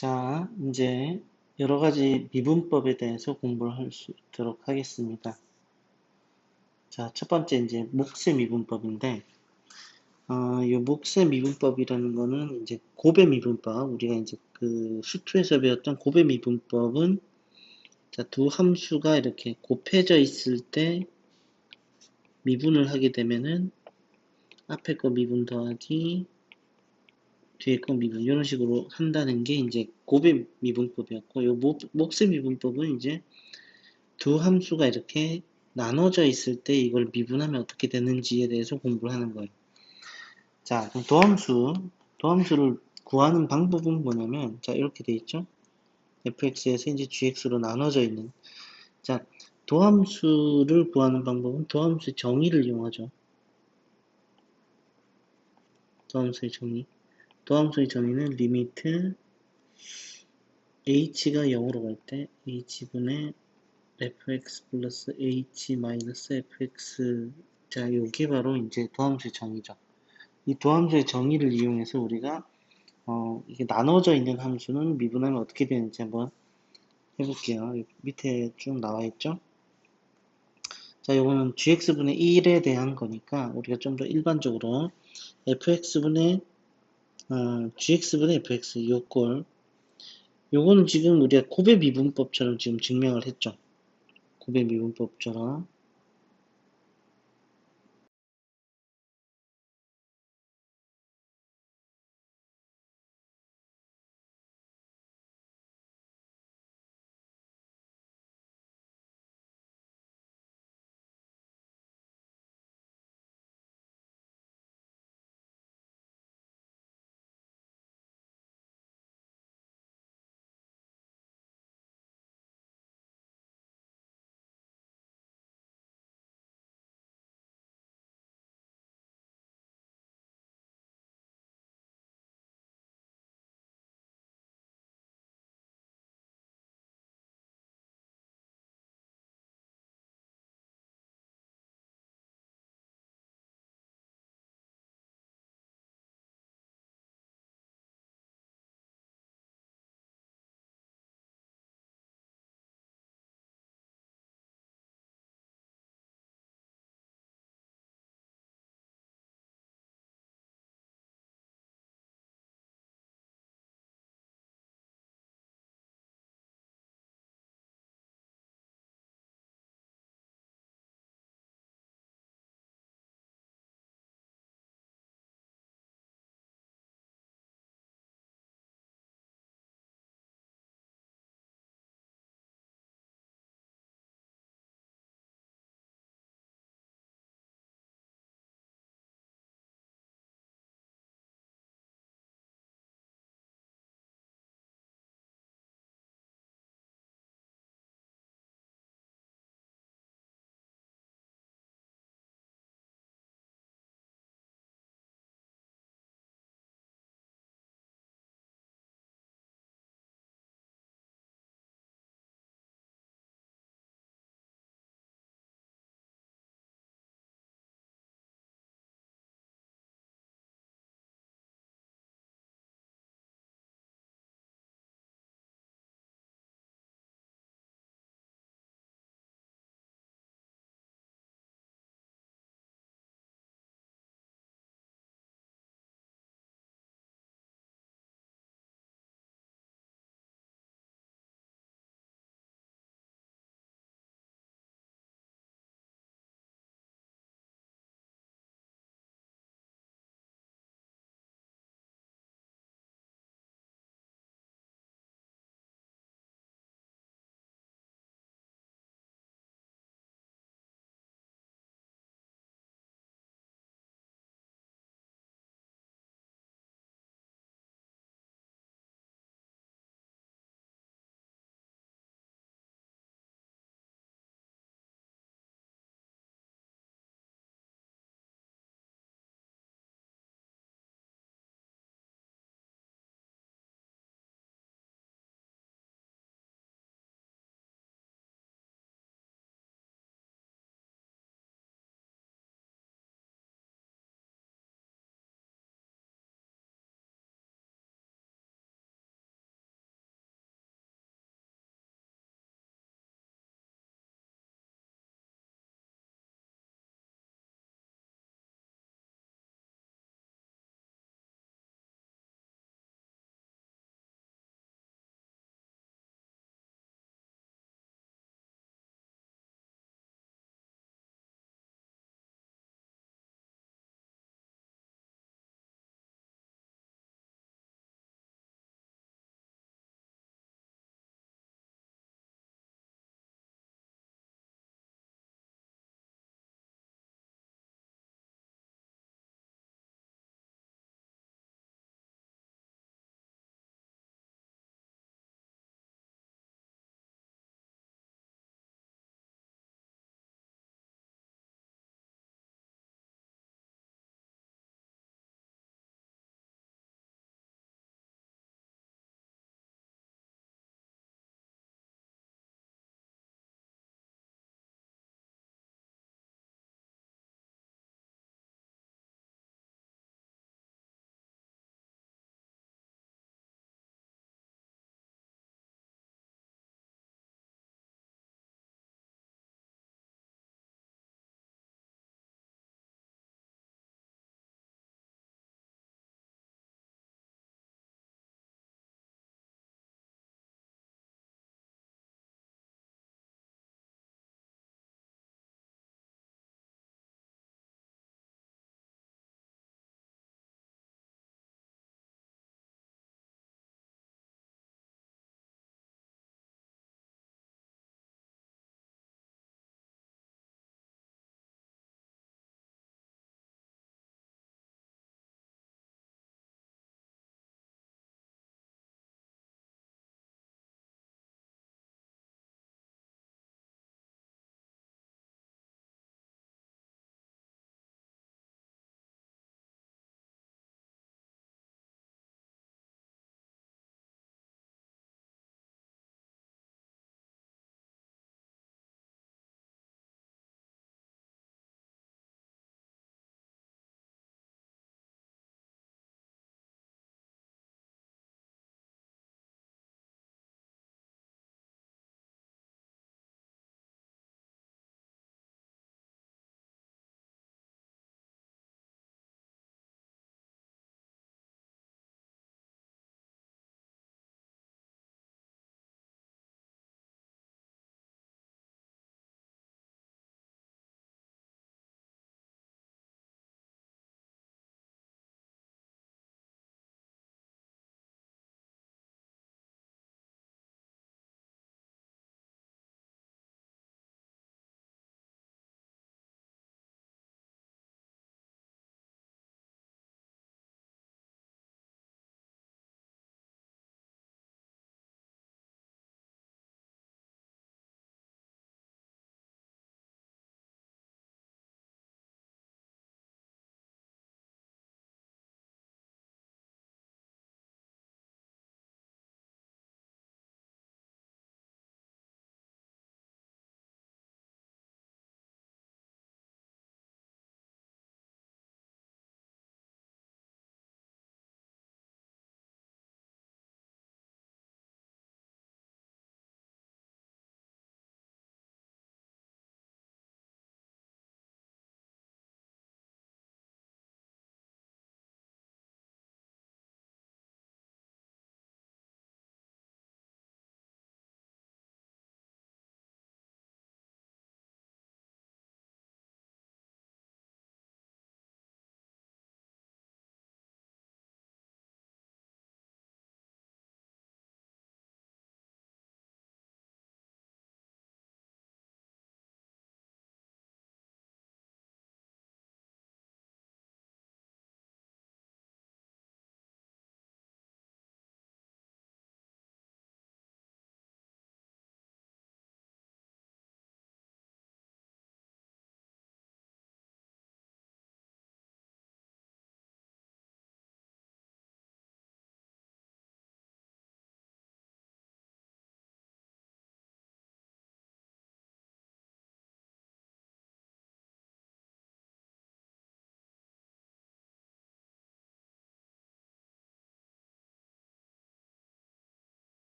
자, 이제 여러 가지 미분법에 대해서 공부를 할 수 있도록 하겠습니다. 자, 첫 번째 이제 몫의 미분법인데, 이 몫의 미분법이라는 거는 이제 곱의 미분법, 우리가 이제 그 수투에서 배웠던 곱의 미분법은 자, 두 함수가 이렇게 곱해져 있을 때 미분을 하게 되면은 앞에 거 미분 더하기 뒤에 거 미분 이런 식으로 한다는 게 이제 곱의 미분법이었고, 요 몫의 미분법은 이제 두 함수가 이렇게 나눠져 있을 때 이걸 미분하면 어떻게 되는지에 대해서 공부를 하는 거예요. 자, 그럼 도함수를 구하는 방법은 뭐냐면, 자, 이렇게 돼 있죠? fx에서 이제 gx로 나눠져 있는. 자, 도함수를 구하는 방법은 도함수의 정의를 이용하죠. 도함수의 정의. 도함수의 정의는 리미트 h가 0으로 갈 때 h분의 fx 플러스 h 마이너스 fx. 자, 요게 바로 이제 도함수의 정의죠. 이 도함수의 정의를 이용해서 우리가 이게 나눠져 있는 함수는 미분하면 어떻게 되는지 한번 해볼게요. 밑에 쭉 나와 있죠. 자, 요거는 gx분의 1에 대한 거니까 우리가 좀 더 일반적으로 fx분의 gx분의 fx 요꼴, 요거는 지금 우리가 곱의 미분법처럼 지금 증명을 했죠. 곱의 미분법처럼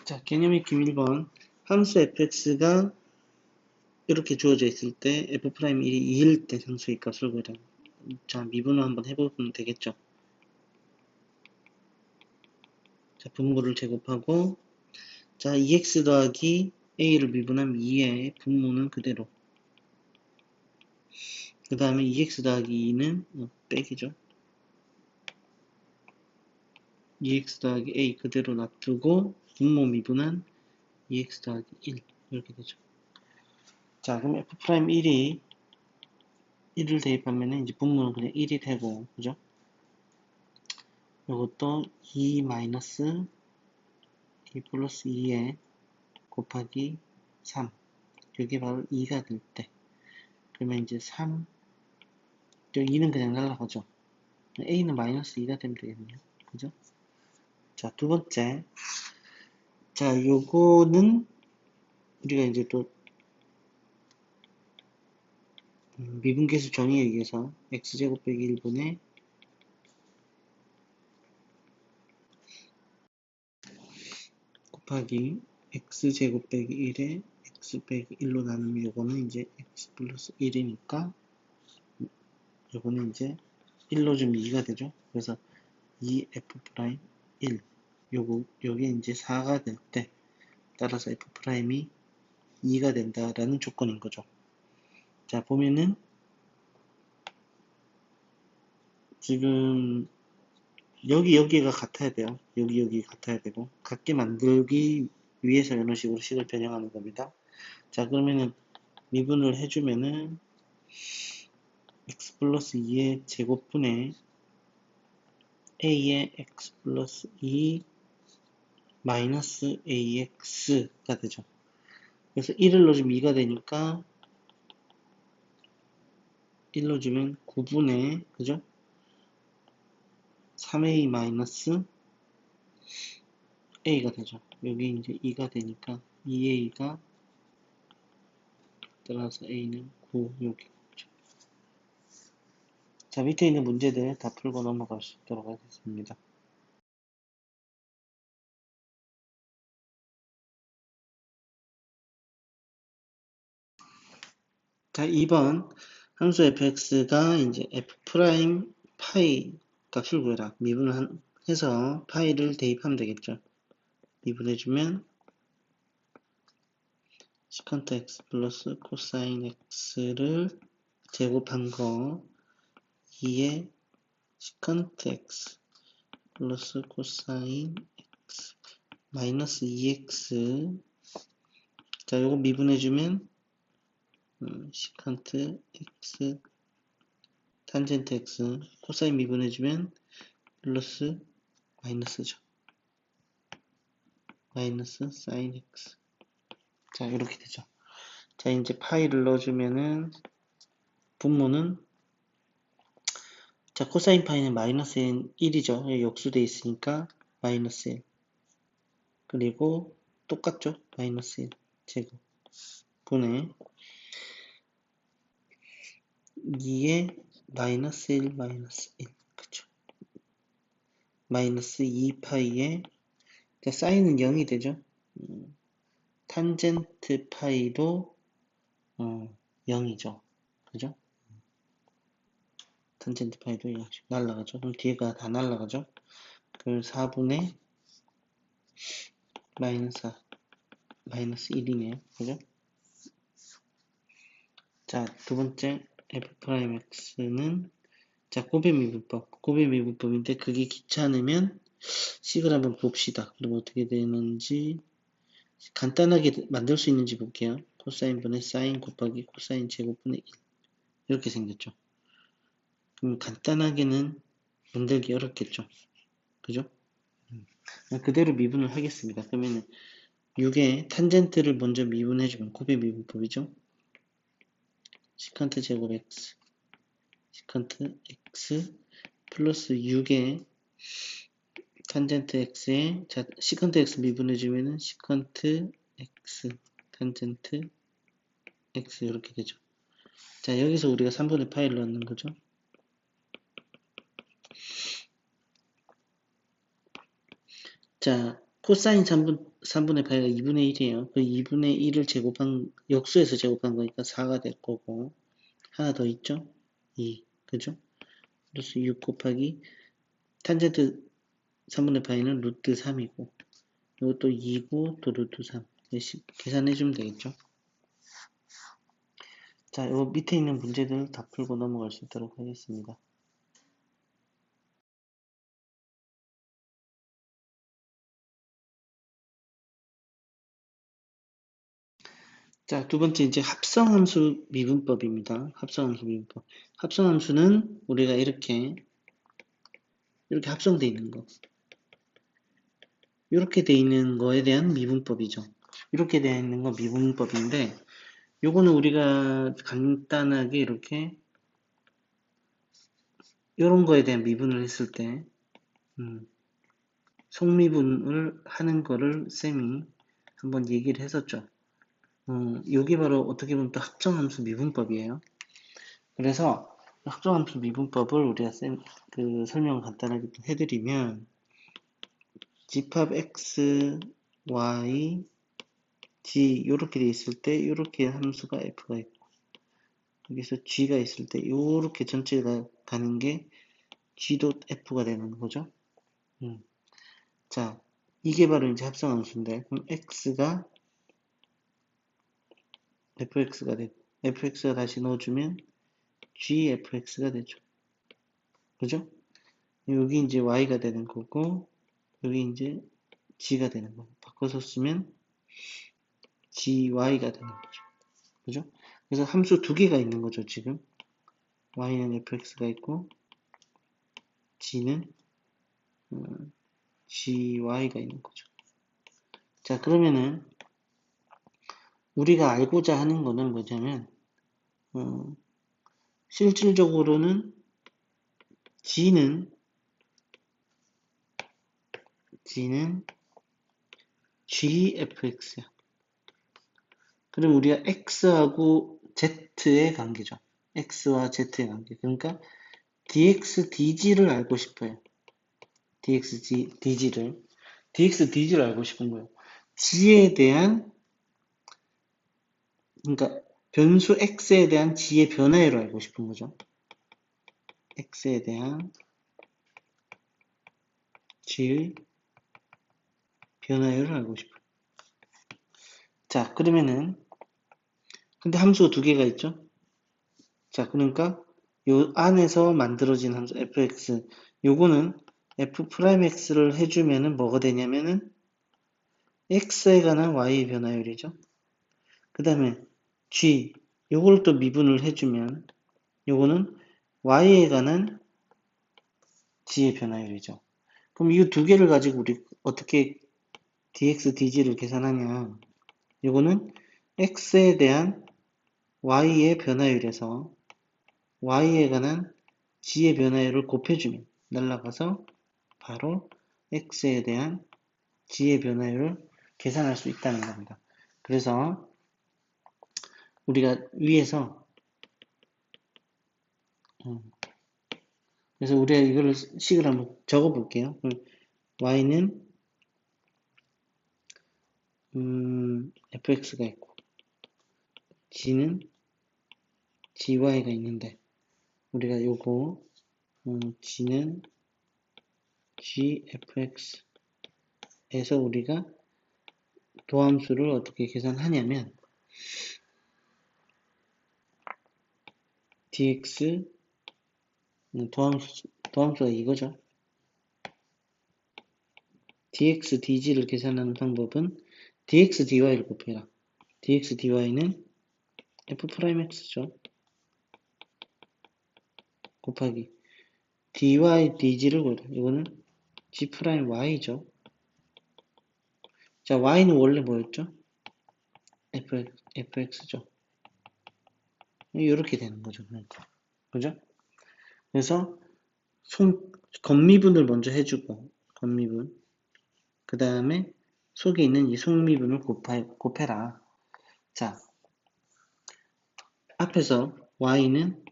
자, 개념 익힘 1번. 함수 fx가 이렇게 주어져 있을 때 f'일이 2일 때 상수의 값을 구해라. 자, 미분을 한번 해보면 되겠죠. 자, 분모를 제곱하고, 자, 2x 더하기 a를 미분하면 2의 분모는 그대로. 그 다음에 2x 더하기 2는 빼기죠. 2x 더하기 a 그대로 놔두고 분모 미분한 2x 더하기 1 이렇게 되죠. 자, 그럼 f'1이 1을 대입하면 이제 분모는 그냥 1이 되고, 그죠? 이것도 2 마이너스 2 플러스 2에 곱하기 3. 이게 바로 2가 될 때. 그러면 이제 3, 2는 그냥 날라가죠. a는 마이너스 2가 되면 되겠네요. 그죠? 자, 두 번째. 자, 요거는 우리가 이제 또 미분계수 정의에 의해서 x제곱 빼기 1분의 곱하기 x제곱 빼기 1에 x 빼기 1로 나누면 요거는 이제 x 플러스 1이니까 요거는 이제 1로 주면 2가 되죠. 그래서 2f' 1 요게 이제 4가 될 때 따라서 f'이 2가 된다라는 조건인 거죠. 자, 보면은 지금 여기가 같아야 돼요. 여기 같아야 되고 같게 만들기 위해서 이런 식으로 식을 변형하는 겁니다. 자, 그러면은 미분을 해주면은 x 플러스 2의 제곱분의 a의 x 플러스 2 마이너스 ax가 되죠. 그래서 1을 넣어주면 2가 되니까 1 넣어주면 9분의 그죠? 3a 마이너스 a가 되죠. 여기 이제 2가 되니까 2a가 따라서 a는 9 여기. 자, 밑에 있는 문제들 다 풀고 넘어갈 수 있도록 하겠습니다. 자, 2번 함수 fx가 이제 f 프라임 파이 값을 구해라. 미분을 해서 파이를 대입하면 되겠죠. 미분해주면 시컨트 x 플러스 코사인 x를 제곱한 거 2에 시컨트 x 플러스 코사인 x 마이너스 2x 자, 요거 미분해주면 시컨트 x 탄젠트 x 코사인 미분해주면 플러스 마이너스죠. 마이너스 사인 x 자, 이렇게 되죠. 자, 이제 파이를 넣어주면은 분모는 자, 코사인 파이는 마이너스 1이죠. 역수돼 있으니까 마이너스 1 그리고 똑같죠. 마이너스 1 제곱 분의 2에 마이너스 1 마이너스 1 그쵸. 마이너스 2파이에 사인은 0이 되죠. 탄젠트 파이도 0이죠. 그죠? 탄젠트 파이도 0씩 날라가죠. 그럼 뒤에가 다 날라가죠. 그럼 4분의 마이너스 1이네요. 그죠? 자, 두 번째 f'x는 자, 고배미분법인데 그게 귀찮으면 식을 한번 봅시다. 그럼 어떻게 되는지 간단하게 만들 수 있는지 볼게요. 코사인분의 사인 곱하기 코사인 제곱분의 1 이렇게 생겼죠. 그럼 간단하게는 만들기 어렵겠죠. 그죠? 그대로 미분을 하겠습니다. 그러면 6의 탄젠트를 먼저 미분해주면 고배 미분법이죠. 시컨트 제곱 x 시컨트 x 플러스 6의 탄젠트 x에 자, 시컨트 x 미분해주면은 시컨트 x 탄젠트 x 이렇게 되죠. 자, 여기서 우리가 3분의 파이를 넣는 거죠. 자, 코사인 3분의 파이가 2분의 1이에요. 그 2분의 1을 역수에서 제곱한 거니까 4가 될 거고, 하나 더 있죠? 2. 그죠? 그래서 6 곱하기 탄젠트 3분의 파이는 루트 3이고, 이것도 2고, 또 루트 3. 계산해주면 되겠죠? 자, 요 밑에 있는 문제들 다 풀고 넘어갈 수 있도록 하겠습니다. 자, 두 번째 이제 합성함수 미분법입니다. 합성함수 미분법. 합성함수는 우리가 이렇게 합성되어 있는 거. 이렇게 되어 있는 거에 대한 미분법이죠. 이렇게 되어 있는 거 미분법인데, 요거는 우리가 간단하게 이렇게 이런 거에 대한 미분을 했을 때 속미분을 하는 거를 쌤이 한번 얘기를 했었죠. 요게 바로 어떻게 보면 또 합성함수 미분법이에요. 그래서 합성함수 미분법을 우리가 설명을 간단하게 해드리면 집합 x, y, g 요렇게 돼 있을 때 요렇게 함수가 f가 있고 여기서 g가 있을 때 요렇게 전체가 가는 게 g.f가 되는 거죠. 자, 이게 바로 이제 합성함수인데 그럼 x가 fx가 되고 fx가 다시 넣어주면 gfx가 되죠. 그죠? 여기 이제 y가 되는 거고 여기 이제 g가 되는 거. 바꿔서 쓰면 gy가 되는 거죠. 그죠? 그래서 함수 두 개가 있는 거죠, 지금. y는 fx가 있고 g는 gy가 있는 거죠. 자, 그러면은 우리가 알고자 하는 거는 뭐냐면 실질적으로는 g는 gfx야. 그럼 우리가 x하고 z의 관계죠. x와 z의 관계. 그러니까 dx, dg를 알고 싶어요. dx, dg를 알고 싶은 거예요. g에 대한, 그러니까 변수 x에 대한 g의 변화율을 알고 싶은 거죠. x에 대한 g의 변화율을 알고 싶어요. 자, 그러면은 근데 함수가 두 개가 있죠. 자, 그러니까 요 안에서 만들어진 함수 fx 요거는 f'x를 해주면은 뭐가 되냐면은 x에 관한 y의 변화율이죠. 그 다음에 g 요걸 또 미분을 해주면 요거는 y에 관한 g의 변화율이죠. 그럼 이 두 개를 가지고 우리 어떻게 dx, dg를 계산하냐. 요거는 x에 대한 y의 변화율에서 y에 관한 g의 변화율을 곱해주면 날라가서 바로 x에 대한 g의 변화율을 계산할 수 있다는 겁니다. 그래서 우리가 위에서 그래서 우리가 이거를 식을 한번 적어 볼게요. y는 fx가 있고 g는 gy가 있는데 우리가 요거 g는 gfx에서 우리가 도함수를 어떻게 계산하냐면 dx 도함수가 이거죠. dx, dg를 계산하는 방법은 dx, dy를 곱해라. dx, dy는 f'x죠. 곱하기 dy, dg를 곱해라. 이거는 g'y죠. 자, y는 원래 뭐였죠? fx죠. 이렇게 되는 거죠. 그러니까. 그죠? 그래서 겉미분을 먼저 해주고 겉미분 그 다음에 속에 있는 이 속미분을 곱해라. 자, 앞에서 y는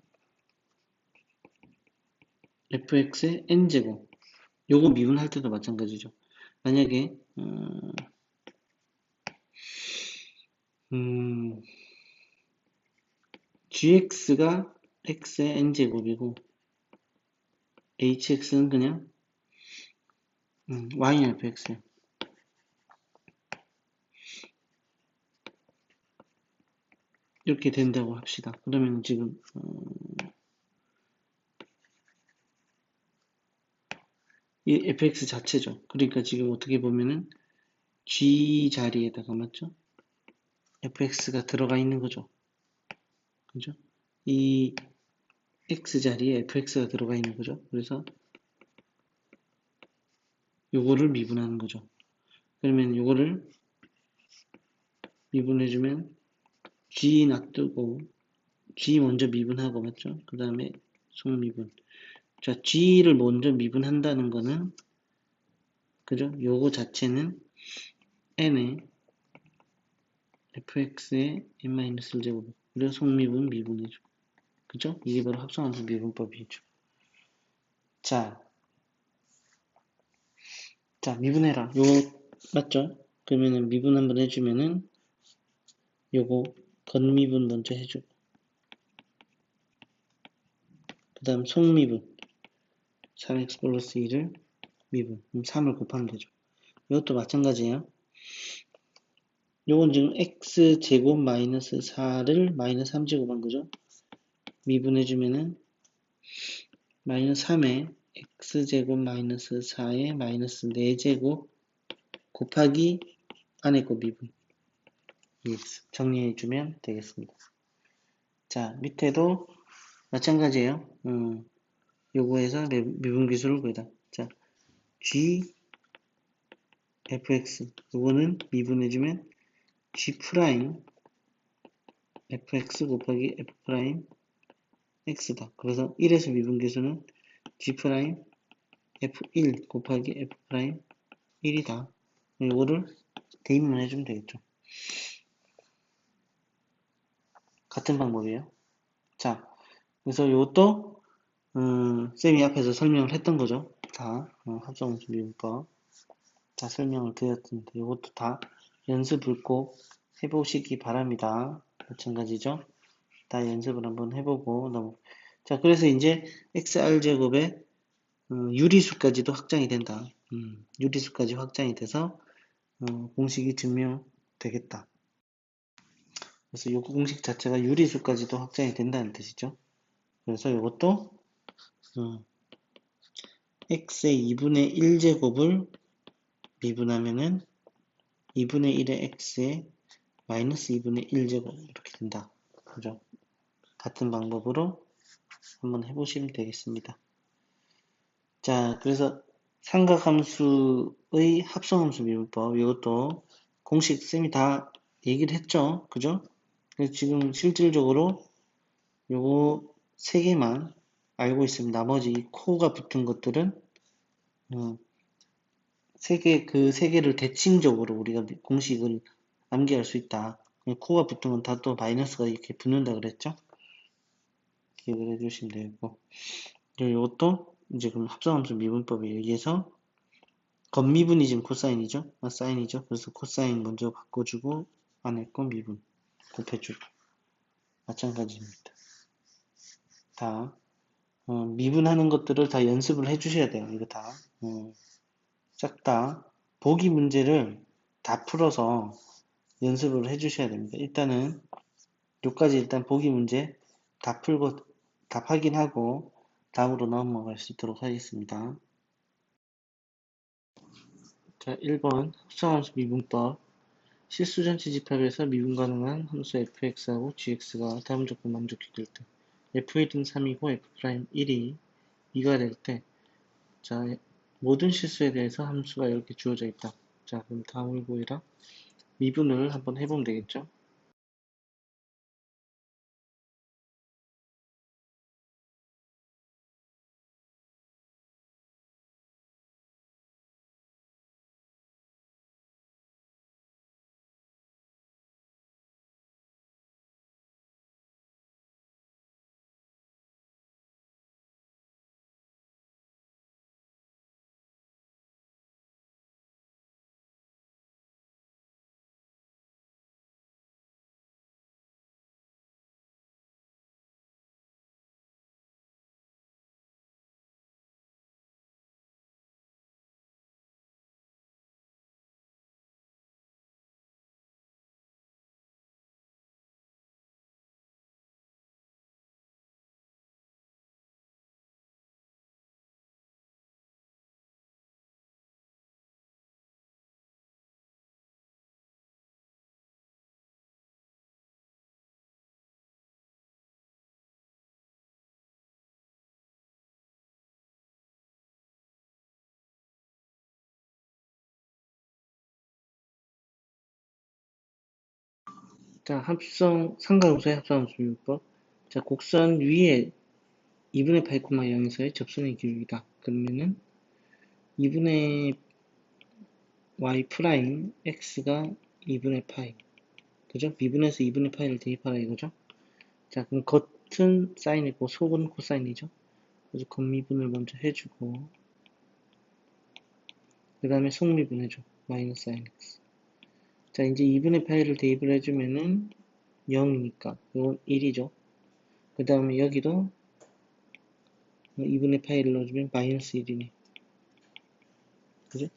fx의 n제곱 요거 미분할 때도 마찬가지죠. 만약에 음, 음, gx가 x의 n제곱이고 hx는 그냥 y는 fx. 이렇게 된다고 합시다. 그러면 지금 이 fx 자체죠. 그러니까 지금 어떻게 보면은 g 자리에다가 맞죠? fx가 들어가 있는 거죠. 그죠? 이 x 자리에 fx가 들어가 있는 거죠. 그래서 요거를 미분하는 거죠. 그러면 요거를 미분해주면 g 놔두고 g 먼저 미분하고 맞죠? 그 다음에 속미분. 자, g를 먼저 미분한다는 거는 그죠? 요거 자체는 n의 fx의 n-1제곱 그래서 속미분 미분해줘. 그죠? 이게 바로 합성함수 미분법이죠. 자, 미분해라. 요거 맞죠? 그러면은 미분 한번 해주면은 요거 건미분 먼저 해주고 그 다음 속미분 3x 플러스 2를 미분 그럼 3을 곱하면 되죠. 이것도 마찬가지예요. 요건 지금 x제곱 마이너스 4를 마이너스 3제곱한 거죠. 미분해주면은 마이너스 3에 x제곱 마이너스 4에 마이너스 4제곱 곱하기 안에 거 미분 정리해주면 되겠습니다. 자, 밑에도 마찬가지예요. 요거에서 미분기술을 구해다. 자, g fx 요거는 미분해주면 g 프라임 fx 곱하기 f 프라임 x다. 그래서 1에서 미분계수는 g 프라임 f1 곱하기 f 프라임 1이다. 이거를 대입만 해주면 되겠죠. 같은 방법이에요. 자, 그래서 이것도 쌤이 앞에서 설명을 했던 거죠. 다 합성함수 미분법 다 설명을 드렸는데 이것도 다 연습을 꼭 해보시기 바랍니다. 마찬가지죠. 다 연습을 한번 해보고 자, 그래서 이제 xr제곱의 유리수까지도 확장이 된다. 유리수까지 확장이 돼서 공식이 증명되겠다. 그래서 이 공식 자체가 유리수까지도 확장이 된다는 뜻이죠. 그래서 이것도 x의 2분의 1제곱을 미분하면은 2분의 1의 x의 마이너스 2분의 1제곱 이렇게 된다. 그죠? 같은 방법으로 한번 해보시면 되겠습니다. 자, 그래서 삼각함수의 합성함수 미분법 이것도 공식 쌤이 다 얘기를 했죠. 그죠? 그래서 지금 실질적으로 요거 세 개만 알고 있으면 나머지 코가 붙은 것들은 그 세 개를 대칭적으로 우리가 공식을 암기할 수 있다. 코가 붙은 건 다 또 마이너스가 이렇게 붙는다 그랬죠? 기억을 해주시면 되고 이것도 이제 그럼 합성함수 미분법에 의해서 건미분이 지금 코사인이죠? 사인이죠? 그래서 코사인 먼저 바꿔주고 안에 거 미분 곱해주고 마찬가지입니다. 다 미분하는 것들을 다 연습을 해주셔야 돼요. 이거 다 싹 다 보기 문제를 다 풀어서 연습을 해주셔야 됩니다. 일단은 여기까지 일단 보기 문제 다 풀고 답 확인하고 다음으로 넘어갈 수 있도록 하겠습니다. 자, 1번 합성함수 미분법 실수전체 집합에서 미분 가능한 함수 fx하고 gx가 다음 조건 만족해질 때 f1은 3이고 f'1이 2가 될 때 자, 모든 실수에 대해서 함수가 이렇게 주어져 있다. 자, 그럼 다음을 보이라 미분을 한번 해보면 되겠죠. 자, 상관없어요. 합성함수 미분법. 자, 곡선 위에 2분의 파이, 0에서의 접선의 기울기다. 그러면은 2분의 y 프라임 x가 2분의 파이. 그죠? 미분에서 2분의 파이를 대입하라 이거죠? 자, 그럼 겉은 사인이고 속은 코사인이죠? 그래서 겉미분을 먼저 해주고, 그 다음에 속미분 해줘. 마이너스 sin x. 자, 이제 2분의 파이를 대입을 해주면은 0이니까, 이건 1이죠. 그 다음에 여기도 2분의 파이를 넣어주면 마이너스 1이네. 그죠?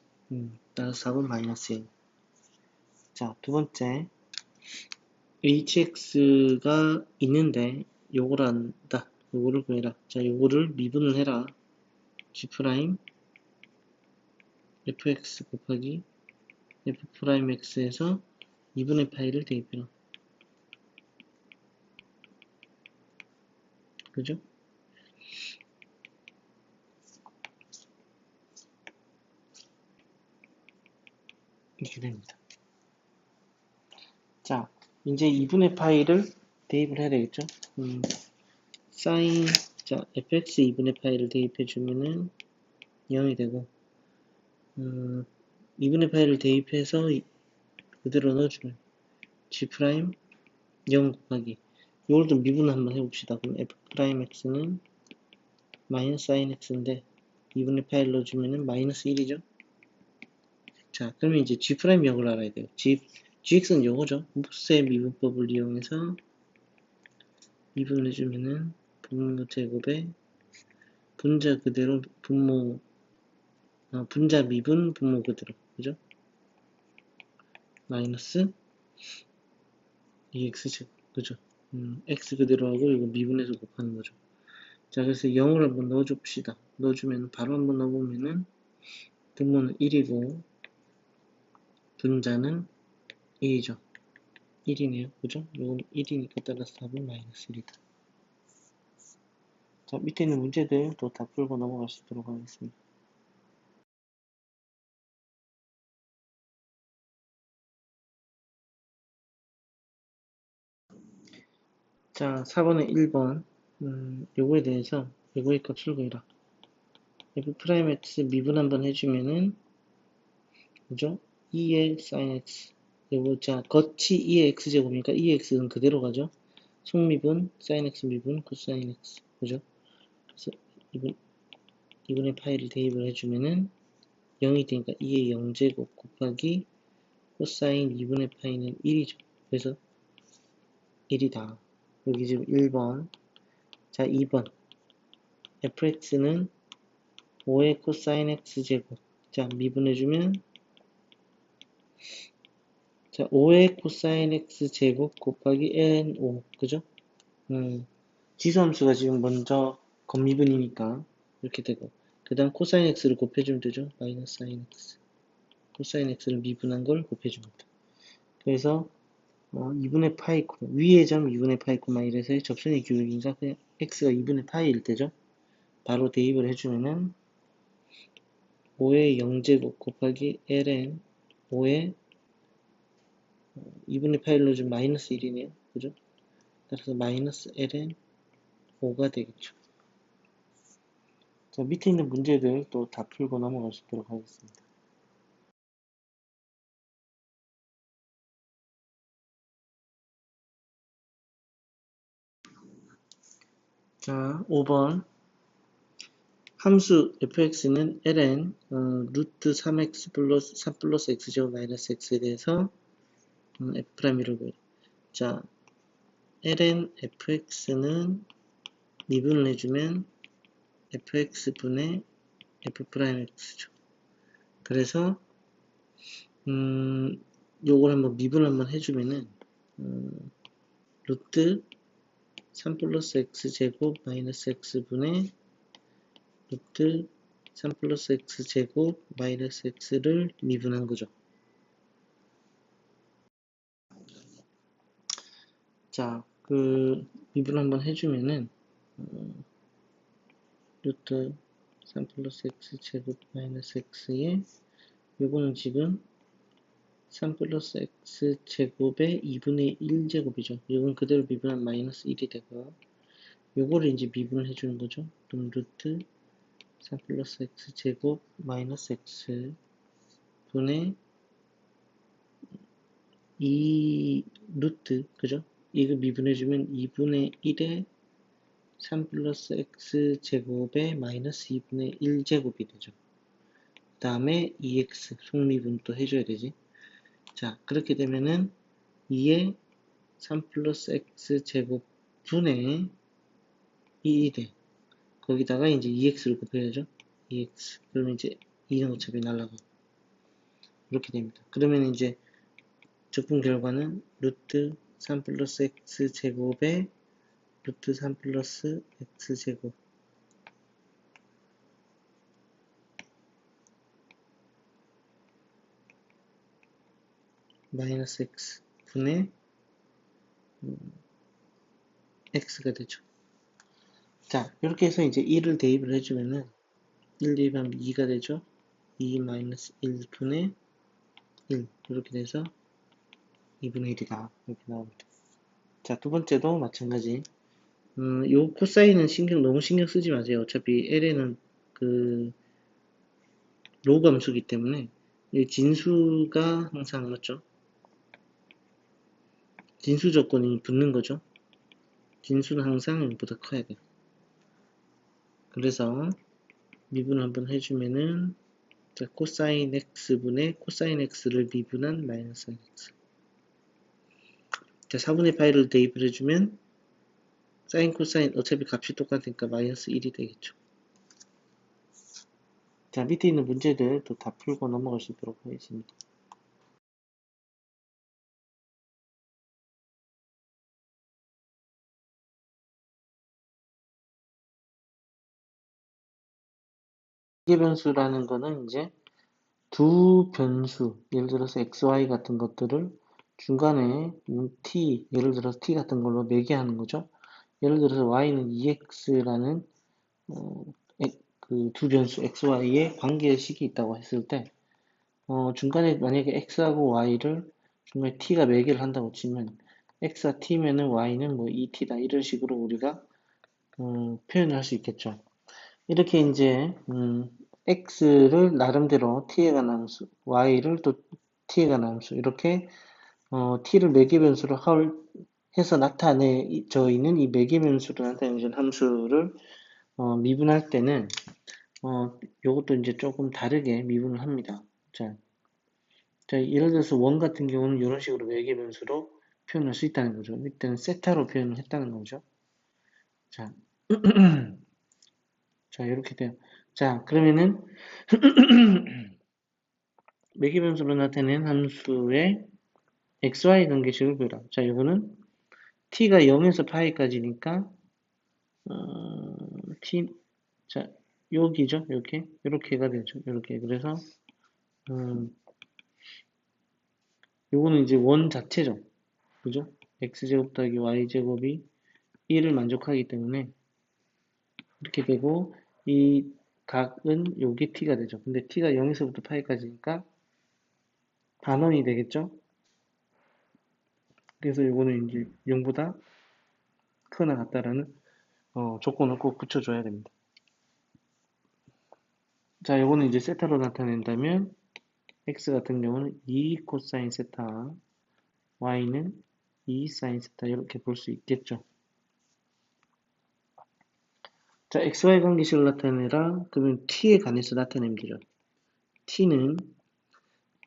따라서 4번 마이너스 1. 자, 두 번째. hx가 있는데, 요걸 안다. 요거를 구해라. 자, 요거를 미분을 해라. g 프라임 fx 곱하기 f 프라임 x에서 2분의 파이를 대입해라. 그죠? 이렇게 됩니다. 자, 이제 2분의 파이를 대입을 해야 되겠죠? 사인, 자, fx 2분의 파이를 대입해주면은 0이 되고, 2분의 파이를 대입해서 그대로 넣어주면 g 프라임 0 곱하기, 이걸 좀 미분 한번 해봅시다. 그럼 f 프라임 x는 마이너스 sin x인데 2분의 파이를 넣어주면은 마이너스 1이죠? 자, 그러면 이제 g 프라임 0을 알아야 돼요. gx는 요거죠. 곱셈 미분법을 이용해서 미분을 해주면은 분모 제곱에 분자 그대로 분자 미분 분모 그대로, 그죠? 마이너스 2x제곱, 그죠? x 그대로 하고 이거 미분해서 곱하는 거죠. 자, 그래서 0을 한번 넣어줍시다. 넣어주면 바로 한번 넣어보면은 분모는 1이고 분자는 2이죠. 1이네요. 그죠? 이건 1이니까 따라서 답은 마이너스 1이다. 자, 밑에 있는 문제들 또 다 풀고 넘어가시도록 하겠습니다. 자, 4번에 1번. 요거에 대해서 요거의 값 출구해라. f 프라임 x 미분 한번 해주면은, 그죠? 2의 sin x. 요거, 자, 겉이 2의 x제곱이니까 2의 x는 그대로 가죠? 속미분, sin x 미분, cosine x. 그죠? 그래서 2분의 파이를 대입을 해주면은 0이 되니까 2의 0제곱 곱하기 코사인 2분의 파이는 1이죠. 그래서 1이다. 여기 지금 1번. 자, 2번. fx는 5의 코사인 x제곱. 자, 미분해주면, 자, 5의 코사인 x제곱 곱하기 ln 5. 그죠? 지수함수가 지금 먼저 겉미분이니까 이렇게 되고, 그 다음 코사인 x를 곱해주면 되죠? 마이너스 사인 x. 코사인 x를 미분한 걸 곱해줍니다. 그래서 2분의 파이, 위의 점 2분의 파이, 이래서의 접선의 기울기니까 그냥 x가 2분의 파이일 때죠. 바로 대입을 해주면은 5의 0제곱 곱하기 ln 5의 2분의 파이를 넣어주면 마이너스 1이네요. 그죠? 따라서 마이너스 ln 5가 되겠죠. 자, 밑에 있는 문제들 또 다 풀고 넘어가시도록 하겠습니다. 자, 5번. 함수 fx는 ln 루트 3x 플러스 3 플러스 x제곱 마이너스 x에 대해서 f'이라고 해요. 자, ln fx는 미분을 해주면 fx분의 f'x죠. 그래서 요걸 한번 미분 한번 해주면은 루트 3 플러스 x제곱 마이너스 x분의 루트 3 플러스 x제곱 마이너스 x를 미분한 거죠. 자, 그 미분 한번 해주면은 루트 3 플러스 x제곱 마이너스 x에 요거는 지금 3 플러스 x 제곱의 2분의 1 제곱이죠. 이건 그대로 미분하면 마이너스 1이 되고, 요거를 이제 미분을 해주는 거죠. 그럼 루트 3 플러스 x 제곱 마이너스 x 분의 2 루트, 그죠? 이거 미분해주면 2분의 1에 3 플러스 x 제곱에 마이너스 2분의 1 제곱이 되죠. 그 다음에 2x 속미분 또 해줘야 되지. 자, 그렇게 되면은 2에 3 플러스 x 제곱 분의 2이 돼. 거기다가 이제 2x를 곱해야죠. 2x. 그러면 이제 2는 어차피 날라가고. 이렇게 됩니다. 그러면 이제 적분 결과는 루트 3 플러스 x 제곱에 루트 3 플러스 x 제곱 마이너스 x 분의 x가 되죠. 자, 이렇게 해서 이제 1을 대입을 해주면은 1 대입하면 2가 되죠. 2 마이너스 1 분의 1 이렇게 돼서 2분의 1이다 이렇게 나옵니다. 자, 두 번째도 마찬가지. 요 코사인은 너무 신경 쓰지 마세요. 어차피 L에는 그 로그 함수기 때문에 이 진수가 항상 맞죠? 진수 조건이 붙는 거죠. 진수는 항상 0보다 커야 돼요. 그래서 미분 한번 해주면은 자, 코사인 x분의 코사인 x를 미분한 마이너스 x. 자, 4분의 파이를 대입을 해주면 사인 코사인 어차피 값이 똑같으니까 마이너스 1이 되겠죠. 자, 밑에 있는 문제들 또 다 풀고 넘어갈 수 있도록 하겠습니다. 이계 변수라는 거는 이제 두 변수, 예를 들어서 x, y 같은 것들을 중간에 t, 예를 들어서 t 같은 걸로 매개하는 거죠. 예를 들어서 y는 2x라는 그 두 변수 x, y의 관계식이 있다고 했을 때 중간에 만약에 x하고 y를 중간에 t가 매개를 한다고 치면 x가 t면은 y는 뭐 2t다 이런 식으로 우리가 표현을 할 수 있겠죠. 이렇게 이제 x를 나름대로 t에 관한 함수, y를 또 t에 관한 함수 이렇게 t를 매개변수로 해서 나타내져 있는 이 매개변수로 나타내는 함수를 미분할 때는 요것도 이제 조금 다르게 미분을 합니다. 자, 예를 들어서 원 같은 경우는 이런 식으로 매개변수로 표현할 수 있다는 거죠. 이때는 세타로 표현을 했다는 거죠. 자, 자 이렇게 돼요. 자, 그러면은 매개변수로 나타낸 함수의 xy 관계식을 보라. 자, 이거는 t가 0에서 파이까지니까 t 자 여기죠. 이렇게가 되죠. 이렇게 그래서 요거는 이제 원 자체죠. 그죠? x제곱 더하기 y제곱이 1을 만족하기 때문에 이렇게 되고 이 각은 요게 t가 되죠. 근데 t가 0에서부터 파이까지니까 반원이 되겠죠? 그래서 요거는 이제 0보다 크거나 같다라는 조건을 꼭 붙여줘야 됩니다. 자, 요거는 이제 세타로 나타낸다면 x 같은 경우는 2 코사인 세타, y는 2 사인 세타 이렇게 볼 수 있겠죠. 자, xy 관계식을 나타내라. 그러면 t에 관해서 나타내면 되죠. t는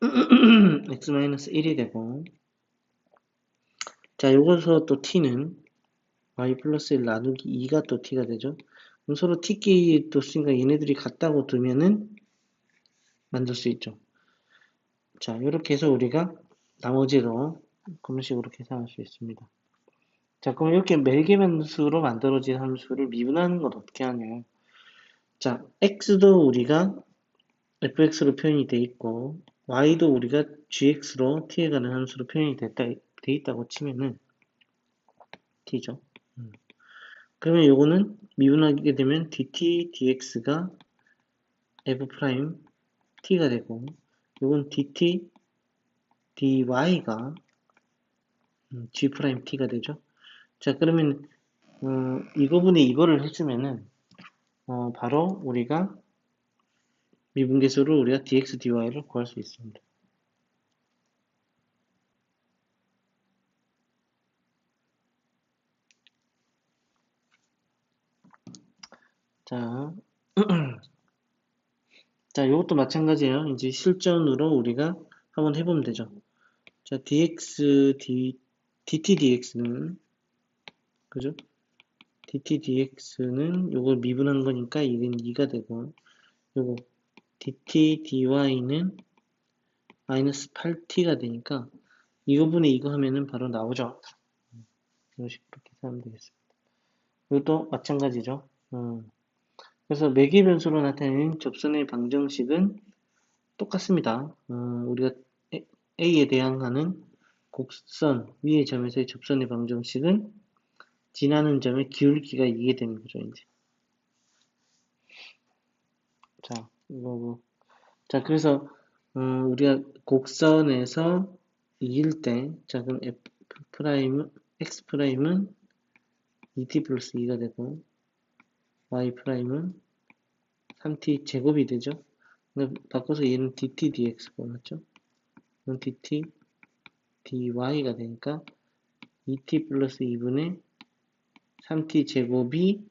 x-1이 되고 자, 요거서 또 t는 y 플러스 1 나누기 2가 또 t가 되죠. 그럼 서로 t끼리 또 쓰니까 얘네들이 같다고 두면은 만들 수 있죠. 자, 이렇게 해서 우리가 나머지로 그런 식으로 계산할 수 있습니다. 자, 그럼 이렇게 매개변수로 만들어진 함수를 미분하는 건 어떻게 하냐. 자, x도 우리가 fx로 표현이 돼 있고 y도 우리가 gx로 t에 관한 함수로 표현이 돼 있다고 치면은 t죠. 그러면 요거는 미분하게 되면 dt, dx가 f' t가 되고 요건 dt, dy가 g't가 되죠. 자, 그러면 이거분에 이거를 해주면은 바로 우리가 미분계수로 우리가 dx, dy를 구할 수 있습니다. 자, 자, 이것도 마찬가지예요. 이제 실전으로 우리가 한번 해보면 되죠. 자, dt dx는, 그죠? dt dx는 요걸 미분한 거니까 이건 2가 되고, 요거 dt dy는 마이너스 8t가 되니까, 이거분에 이거 하면은 바로 나오죠. 이런 식으로 계산하면 되겠습니다. 이것도 마찬가지죠. 그래서 매개 변수로 나타내는 접선의 방정식은 똑같습니다. 우리가 A에 대항하는 곡선 위의 점에서의 접선의 방정식은 지나는 점의 기울기가 이게 되는 거죠, 이제. 자, 이거고. 자, 그래서, 우리가 곡선에서 이길 때, 자, 그럼 x 프라임은 2t 플러스 2가 되고, y 프라임은 3t 제곱이 되죠. 바꿔서 얘는 dt dx가 맞죠? 이건 dt dy가 되니까 2t 플러스 2분의 3t 제곱이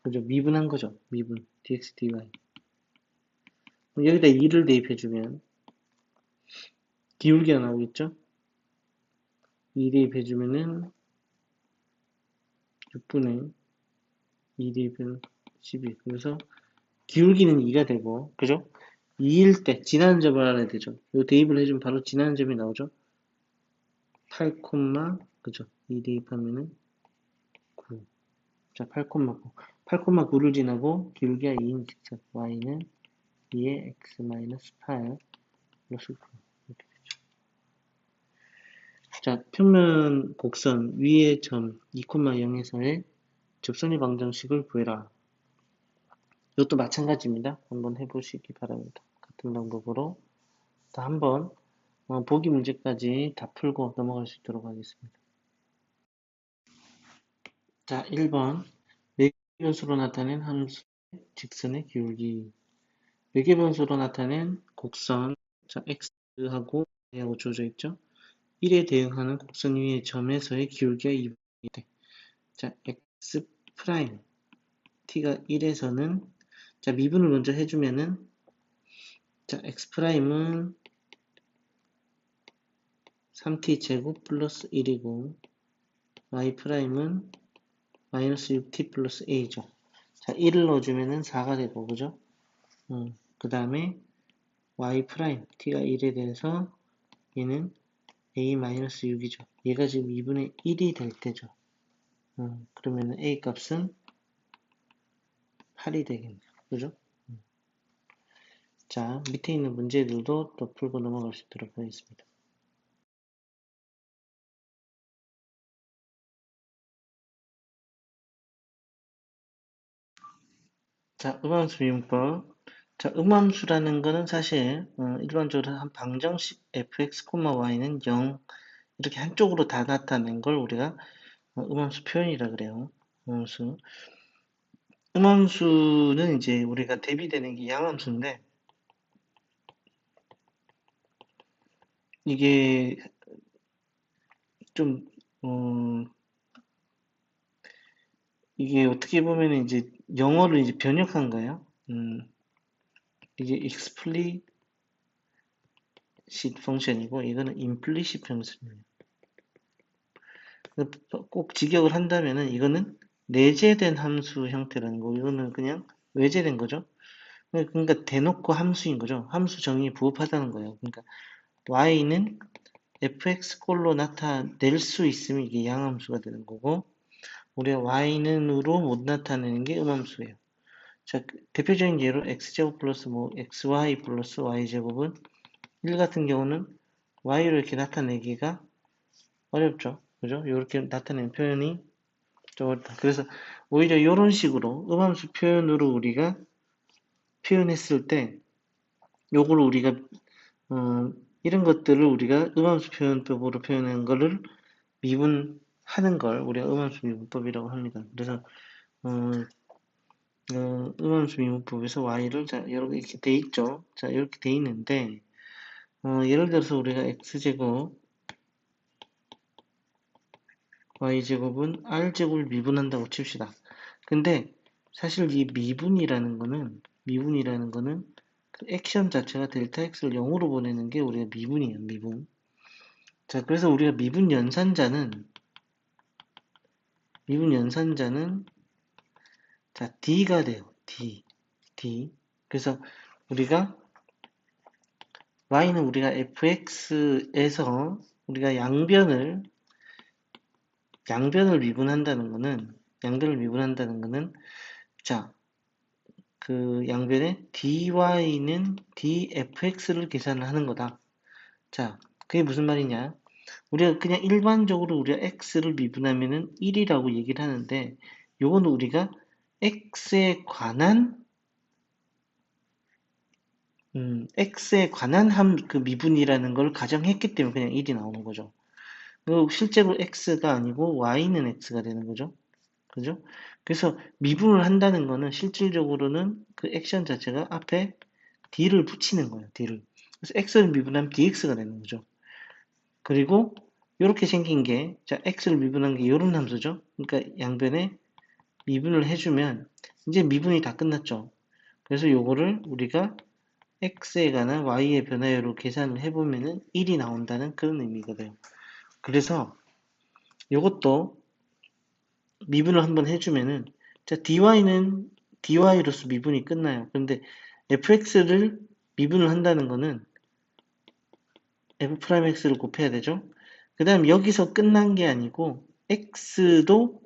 그죠? 미분한 거죠. 미분 dx dy. 그럼 여기다 2를 대입해주면 기울기가 나오겠죠? 2 대입해주면은 6분의 2 대입은 12. 그래서 기울기는 2가 되고, 그죠? 2일 때 지나는 점을 알아야 되죠. 이 대입을 해주면 바로 지나는 점이 나오죠. 8, 그죠? 2 대입하면은 9. 자, 8,9. 8,9를 지나고 기울기가 2인 직선 y는 2의 x-8 플러스 9. 이렇게 되죠. 자, 평면 곡선 위의 점 2,0에서의 접선의 방정식을 구해라. 이것도 마찬가지입니다. 한번 해보시기 바랍니다. 같은 방법으로 한번 보기 문제까지 다 풀고 넘어갈 수 있도록 하겠습니다. 자, 1번 매개변수로 나타낸 함수 직선의 기울기. 매개변수로 나타낸 곡선, 자, x하고 y하고 주어져 있죠. 1에 대응하는 곡선 위의 점에서의 기울기가 2분의 돼. 자, x 프라임 t가 1에서는 자, 미분을 먼저 해주면은 자, x 프라임은 3t 제곱 플러스 1이고 y 프라임은 마이너스 6t 플러스 a죠. 자, 1을 넣어주면은 4가 되고, 그죠? 그 다음에 y 프라임 t가 1에 대해서 얘는 a 마이너스 6이죠. 얘가 지금 2분의 1이 될 때죠. 그러면 a 값은 8이 되겠네요. 그죠? 자, 밑에 있는 문제들도 또 풀고 넘어갈 수 있도록 하겠습니다. 자, 음함수 미분법. 자, 음함수라는 거는 사실 일반적으로 한 방정식 fx, y는 0 이렇게 한쪽으로 다 나타낸 걸 우리가 음함수 표현이라 그래요. 음함수. 음함수는 이제 우리가 대비되는 게 양함수인데 이게 좀 이게 어떻게 보면 이제 영어를 이제 번역한 거예요. 이게 explicit 펑션이고 이거는 implicit 펑션이에요. 꼭 직역을 한다면은 이거는 내재된 함수 형태라는 거고 이거는 그냥 외재된 거죠. 그러니까 대놓고 함수인 거죠. 함수 정의에 부합하다는 거예요. 그러니까 y는 fx꼴로 나타낼 수 있으면 이게 양함수가 되는 거고 우리가 y는으로 못 나타내는 게 음함수예요. 자, 대표적인 예로 x제곱 플러스 xy 플러스 y제곱은 1 같은 경우는 y로 이렇게 나타내기가 어렵죠. 그죠? 이렇게 나타내는 표현이 좀 어렵다. 그래서 오히려 이런 식으로 음함수 표현으로 우리가 표현했을 때 요걸 우리가 이런 것들을 우리가 음함수 표현법으로 표현한 거를 미분하는 걸 우리가 음함수 미분법이라고 합니다. 그래서 어, 음함수 미분법에서 y를 자 여러 이렇게 돼 있죠. 자 이렇게 돼 있는데 예를 들어서 우리가 x제곱 y제곱은 r제곱을 미분한다고 칩시다. 근데 사실 이 미분이라는 거는 그 액션 자체가 델타 x를 0으로 보내는 게 우리가 미분이에요, 미분. 자, 그래서 우리가 미분 연산자는 자, d가 돼요. d. 그래서 우리가 y는 우리가 fx에서 우리가 양변을 미분한다는 거는 자, 그 양변에 dy는 dfx를 계산을 하는 거다. 자, 그게 무슨 말이냐? 우리가 그냥 일반적으로 우리가 x를 미분하면은 1이라고 얘기를 하는데 요거는 우리가 x에 관한 그 미분이라는 걸 가정했기 때문에 그냥 1이 나오는 거죠. 그리고 실제로 x가 아니고 y는 x가 되는 거죠. 그죠? 그래서 미분을 한다는 거는 실질적으로는 그 액션 자체가 앞에 d를 붙이는 거예요. d를. 그래서 x를 미분하면 dx가 되는 거죠. 그리고 이렇게 생긴 게, 자, x를 미분한 게 이런 함수죠. 그러니까 양변에 미분을 해주면 이제 미분이 다 끝났죠. 그래서 요거를 우리가 x에 관한 y의 변화율로 계산을 해보면은 1이 나온다는 그런 의미가 돼요. 그래서 요것도 미분을 한번 해주면은 자 dy는 dy로서 미분이 끝나요. 그런데 fx를 미분을 한다는 거는 f'x를 곱해야 되죠. 그 다음 여기서 끝난 게 아니고 x도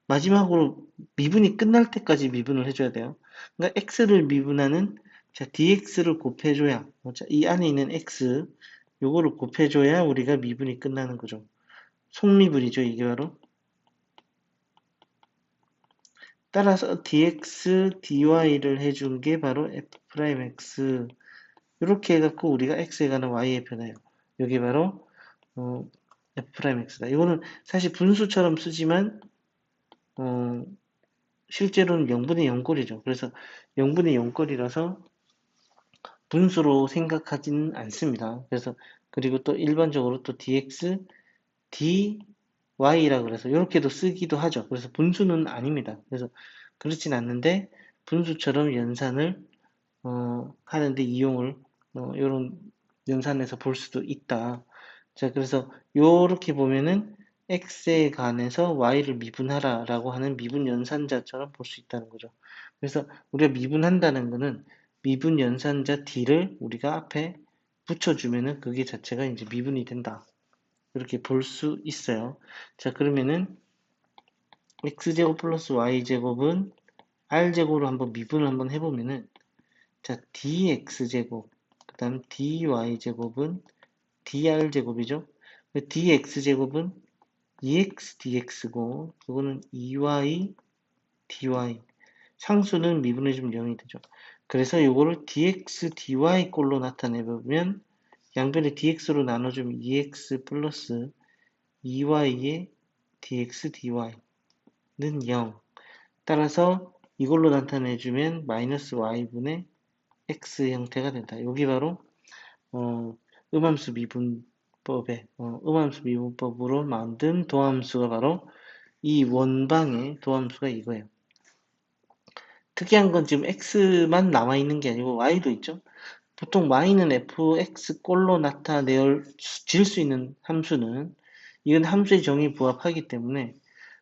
마지막으로 미분이 끝날 때까지 미분을 해줘야 돼요. 그러니까 x를 미분하는 자 dx를 곱해줘야 자, 이 안에 있는 x 요거를 곱해줘야 우리가 미분이 끝나는 거죠. 속미분이죠. 이게 바로. 따라서 dx, dy를 해준 게 바로 f'x 이렇게 해갖고 우리가 x에 관한 y의 변화예요. 여기 바로 f'x다. 이거는 사실 분수처럼 쓰지만 어, 실제로는 0분의 0꼴이죠. 그래서 0분의 0꼴이라서 분수로 생각하지는 않습니다. 그래서 그리고 또 일반적으로 또 dx, dy라 그래서 이렇게도 쓰기도 하죠. 그래서 분수는 아닙니다. 그래서 그렇진 않는데 분수처럼 연산을 하는데 이용을 이런 연산에서 볼 수도 있다. 자, 그래서 요렇게 보면은 x에 관해서 y를 미분하라 라고 하는 미분 연산자처럼 볼 수 있다는 거죠. 그래서 우리가 미분한다는 거는 미분 연산자 d를 우리가 앞에 붙여주면은 그게 자체가 이제 미분이 된다. 이렇게 볼 수 있어요. 자, 그러면은 x제곱 플러스 y제곱은 r제곱으로 한번 미분을 한번 해보면은 자, dx제곱 그 다음 dy제곱은 dr제곱이죠. dx제곱은 2x dx고 그거는 2y dy 상수는 미분해주면 0이 되죠. 그래서 이거를 dx dy 꼴로 나타내보면 양변에 dx로 나눠주면 2x 플러스 2y의 dx dy는 0. 따라서 이걸로 나타내주면 마이너스 y분의 x 형태가 된다. 여기 바로 음함수 미분법으로 만든 도함수가 바로 이 원방의 도함수가 이거예요. 특이한 건 지금 x만 남아 있는 게 아니고 y도 있죠. 보통 y는 fx 꼴로 나타내질 수 있는 함수는 이건 함수의 정의에 부합하기 때문에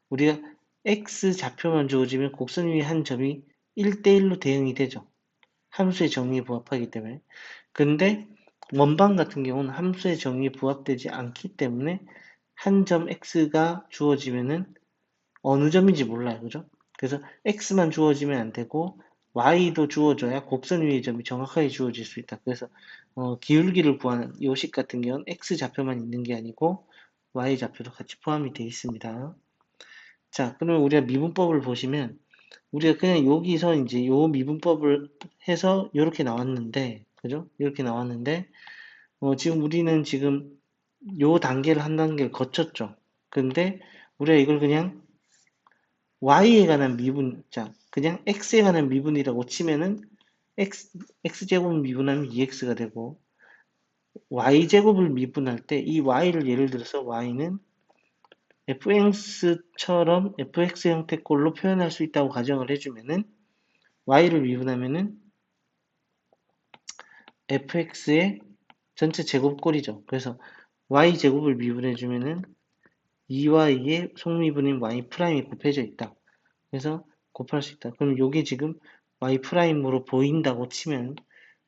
우리가 x 좌표만 주어지면 곡선 위의 한 점이 1대1로 대응이 되죠. 함수의 정의에 부합하기 때문에. 근데 원방 같은 경우는 함수의 정의에 부합되지 않기 때문에 한 점 x가 주어지면은 어느 점인지 몰라요. 그죠? 그래서 x만 주어지면 안 되고 y도 주어져야 곡선 위의 점이 정확하게 주어질 수 있다. 그래서 기울기를 구하는 요식 같은 경우는 x 좌표만 있는 게 아니고 y 좌표도 같이 포함이 되어 있습니다. 자, 그러면 우리가 미분법을 보시면 우리가 그냥 여기서 이제 요 미분법을 해서 이렇게 나왔는데, 그죠? 이렇게 나왔는데, 지금 우리는 지금 요 단계를 한 단계를 거쳤죠. 근데 우리가 이걸 그냥 y에 관한 미분, 자, 그냥 x에 관한 미분이라고 치면은 x제곱을 미분하면 2x가 되고 y제곱을 미분할 때 이 y를 예를 들어서 y는 fx처럼 fx 형태꼴로 표현할 수 있다고 가정을 해주면은 y를 미분하면은 fx의 전체 제곱꼴이죠. 그래서 y제곱을 미분해주면은 2y의 속미분인 y'이 곱해져 있다. 그래서 곱할 수 있다. 그럼 요게 지금 y'으로 보인다고 치면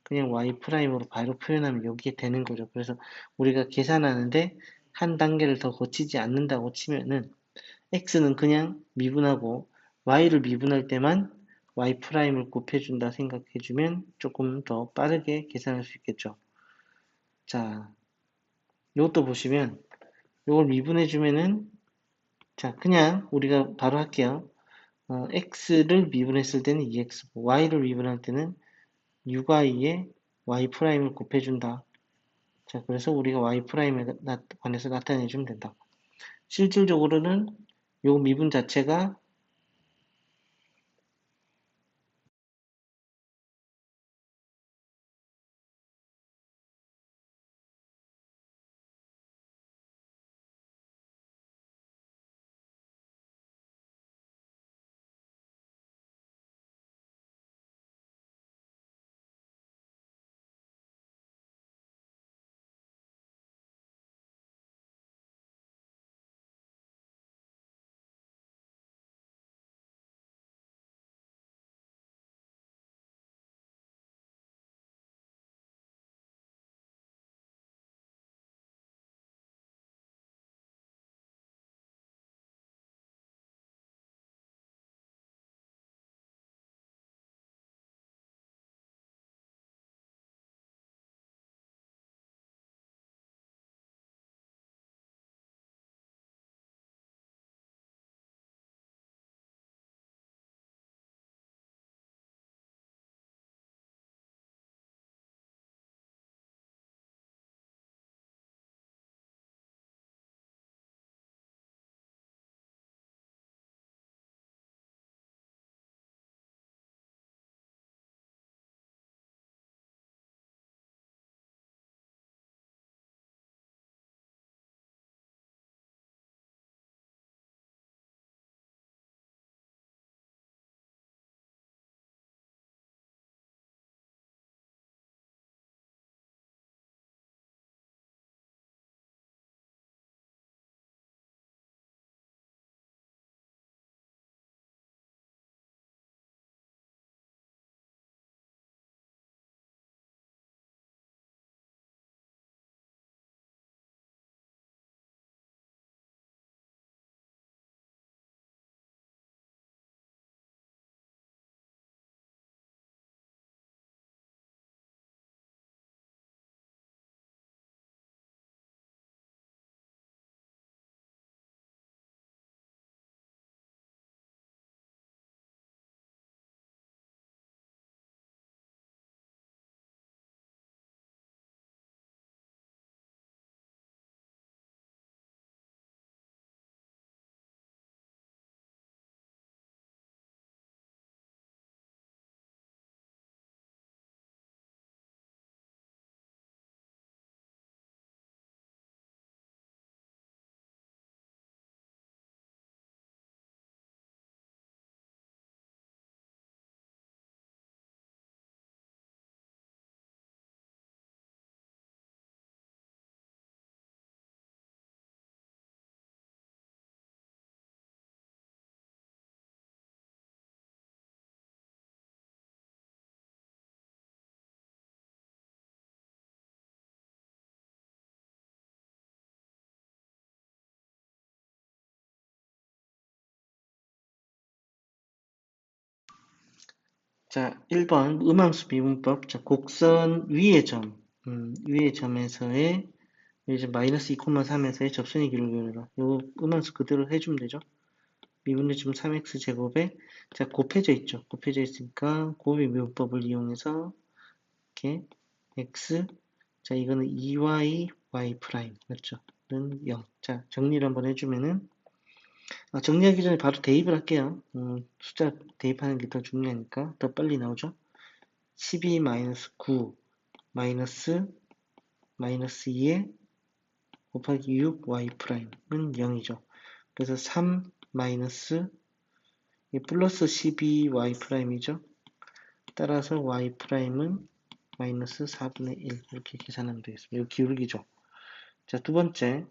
그냥 y'으로 바로 표현하면 여기에 되는 거죠. 그래서 우리가 계산하는데 한 단계를 더 거치지 않는다고 치면은 x는 그냥 미분하고 y를 미분할 때만 y'을 곱해준다 생각해주면 조금 더 빠르게 계산할 수 있겠죠. 자, 이것도 보시면 이걸 미분해주면은 자, 그냥 우리가 바로 할게요. x를 미분했을 때는 2x고 y를 미분할 때는 6y에 y'을 곱해준다. 자, 그래서 우리가 y'에 관해서 나타내주면 된다. 실질적으로는 요 미분 자체가 자, 1번 음함수 미분법. 자, 곡선 위의 점, 위의 점에서의 이제 마이너스 2,3에서의 접선의 길을 그려라. 요 음함수 그대로 해주면 되죠. 미분해주면 3x 제곱에 자 곱해져 있죠. 곱해져 있으니까 곱의 미분법을 이용해서 이렇게 x 자, 이거는 2y, y 프라임. 맞죠? 는 0. 자, 정리를 한번 해주면은, 정리하기 전에 바로 대입을 할게요. 숫자 대입하는 게 더 중요하니까. 더 빨리 나오죠? 12 마이너스 9 마이너스 2에 곱하기 6 y 프라임은 0이죠. 그래서 3 마이너스 플러스 12 y 프라임이죠. 따라서 y 프라임은 마이너스 4분의 1 이렇게 계산하면 되겠습니다. 이거 기울기죠. 자, 두 번째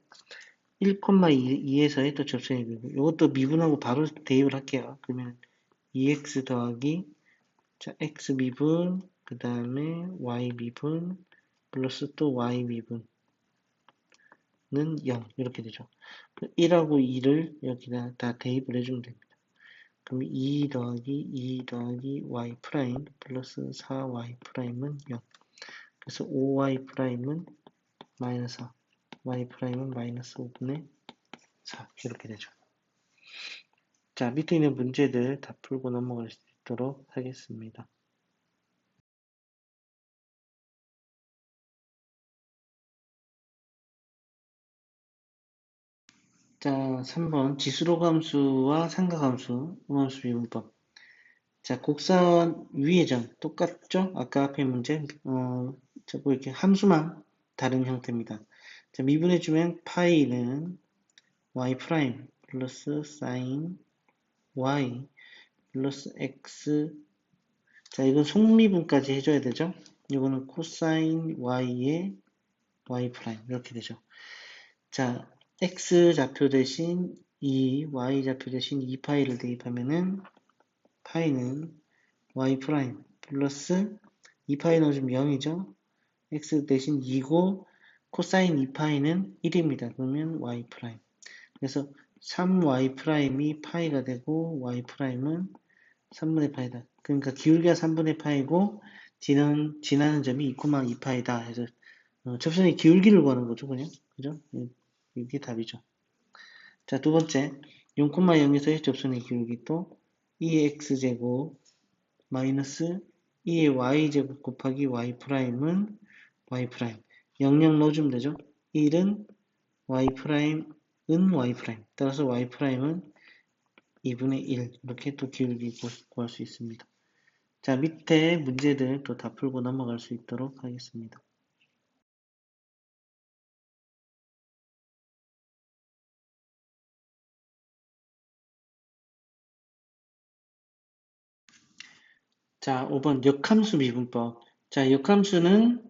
1,2에서의 또 접선의 기울기. 이것도 미분하고 바로 대입을 할게요. 그러면 2x 더하기 자, x 미분 그 다음에 y 미분 플러스 또 y 미분은 0 이렇게 되죠. 1하고 2를 여기다 다 대입을 해주면 됩니다. 그럼 2 더하기 y 프라임 플러스 4y 프라임은 0. 그래서 5y 프라임은 마이너스 4, y 프라임은 마이너스 5분의 4 이렇게 되죠. 자, 밑에 있는 문제들 다 풀고 넘어갈 수 있도록 하겠습니다. 자, 3번 지수로감수와 삼각함수, 음함수 미분법. 자, 곡선 위의 점 똑같죠? 아까 앞에 문제 자꾸 이렇게 함수만 다른 형태입니다. 자, 미분해주면 파이는 y 프라임 플러스 사인 y 플러스 x. 자, 이건 속미분까지 해줘야 되죠? 이거는 코사인 y의 y 프라임 이렇게 되죠. 자, x 좌표 대신 2, y 좌표 대신 2파이를 대입하면은 파이는 y 프라임 플러스 2파이 넣어주면 0이죠. x 대신 2고 코사인 2파이는 1입니다. 그러면 y 프라임. 그래서 3y 프라임이 파이가 되고 y 프라임은 3분의 파이다. 그러니까 기울기가 3분의 파이고 지나는 점이 2,2파이다 해서 접선의 기울기를 구하는 거죠, 그냥. 그죠? 이게 답이죠. 자, 두 번째 0,0에서의 접선의 기울기 또 2x제곱 마이너스 2의 y제곱 곱하기 y 프라임은 y 프라임 00 넣어주면 되죠. 1은 y 프라임은 y 프라임 따라서 y 프라임은 2분의 1 이렇게 또 기울기 구할 수 있습니다. 자, 밑에 문제들 또 다 풀고 넘어갈 수 있도록 하겠습니다. 자, 5번 역함수 미분법. 자, 역함수는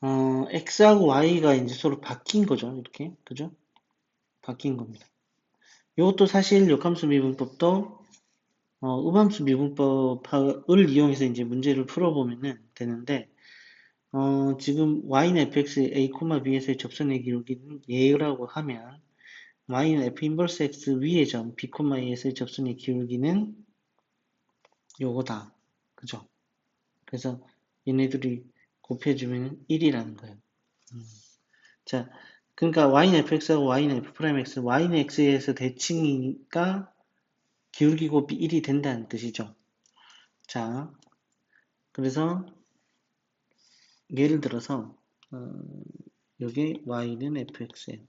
x하고 y가 이제 서로 바뀐 거죠. 이렇게. 그죠? 바뀐 겁니다. 이것도 사실 역함수 미분법도 음함수 미분법을 이용해서 이제 문제를 풀어보면 되는데, 지금 y는 fx a, b에서의 접선의 기울기는 얘라고 하면, y는 f 인버스 x 위의 점 b, e에서의 접선의 기울기는 요거다. 그죠? 그래서 얘네들이 곱해주면 1이라는 거예요. 자, 그러니까 y는 fx하고 y는 f'x, y는 x에서 대칭이니까 기울기 곱이 1이 된다는 뜻이죠. 자, 그래서 예를 들어서 여기 y는 fx예요.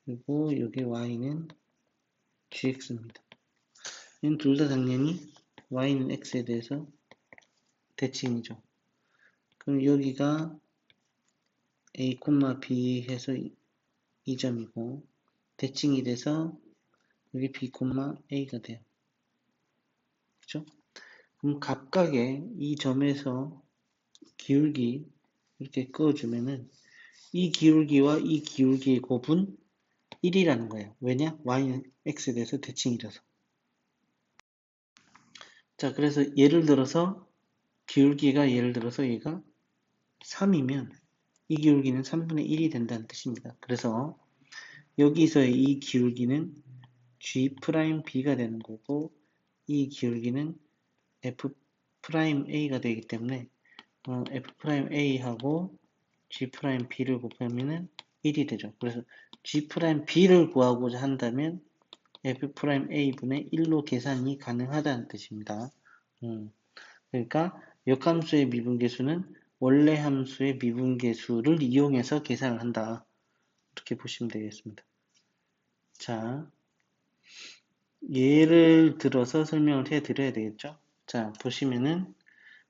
그리고 여기 y는 gx입니다. 얘는 둘 다 당연히 y는 x에 대해서 대칭이죠. 그럼 여기가 a, b 해서 이 점이고 대칭이 돼서 여기 b, a가 돼요. 그죠? 그럼 각각의 이 점에서 기울기 이렇게 그어주면은 이 기울기와 이 기울기의 곱은 1이라는 거예요. 왜냐? y는 x에 대해서 대칭이라서. 자, 그래서 예를 들어서 기울기가 예를 들어서 얘가 3이면 이 기울기는 3분의 1이 된다는 뜻입니다. 그래서 여기서의 이 기울기는 G'B가 되는 거고 이 기울기는 F'A가 되기 때문에 F'A하고 G'B를 곱하면 1이 되죠. 그래서 G'B를 구하고자 한다면 F'A분의 1로 계산이 가능하다는 뜻입니다. 그러니까 역함수의 미분계수는 원래 함수의 미분계수를 이용해서 계산을 한다. 이렇게 보시면 되겠습니다. 자, 예를 들어서 설명을 해 드려야 되겠죠? 자, 보시면은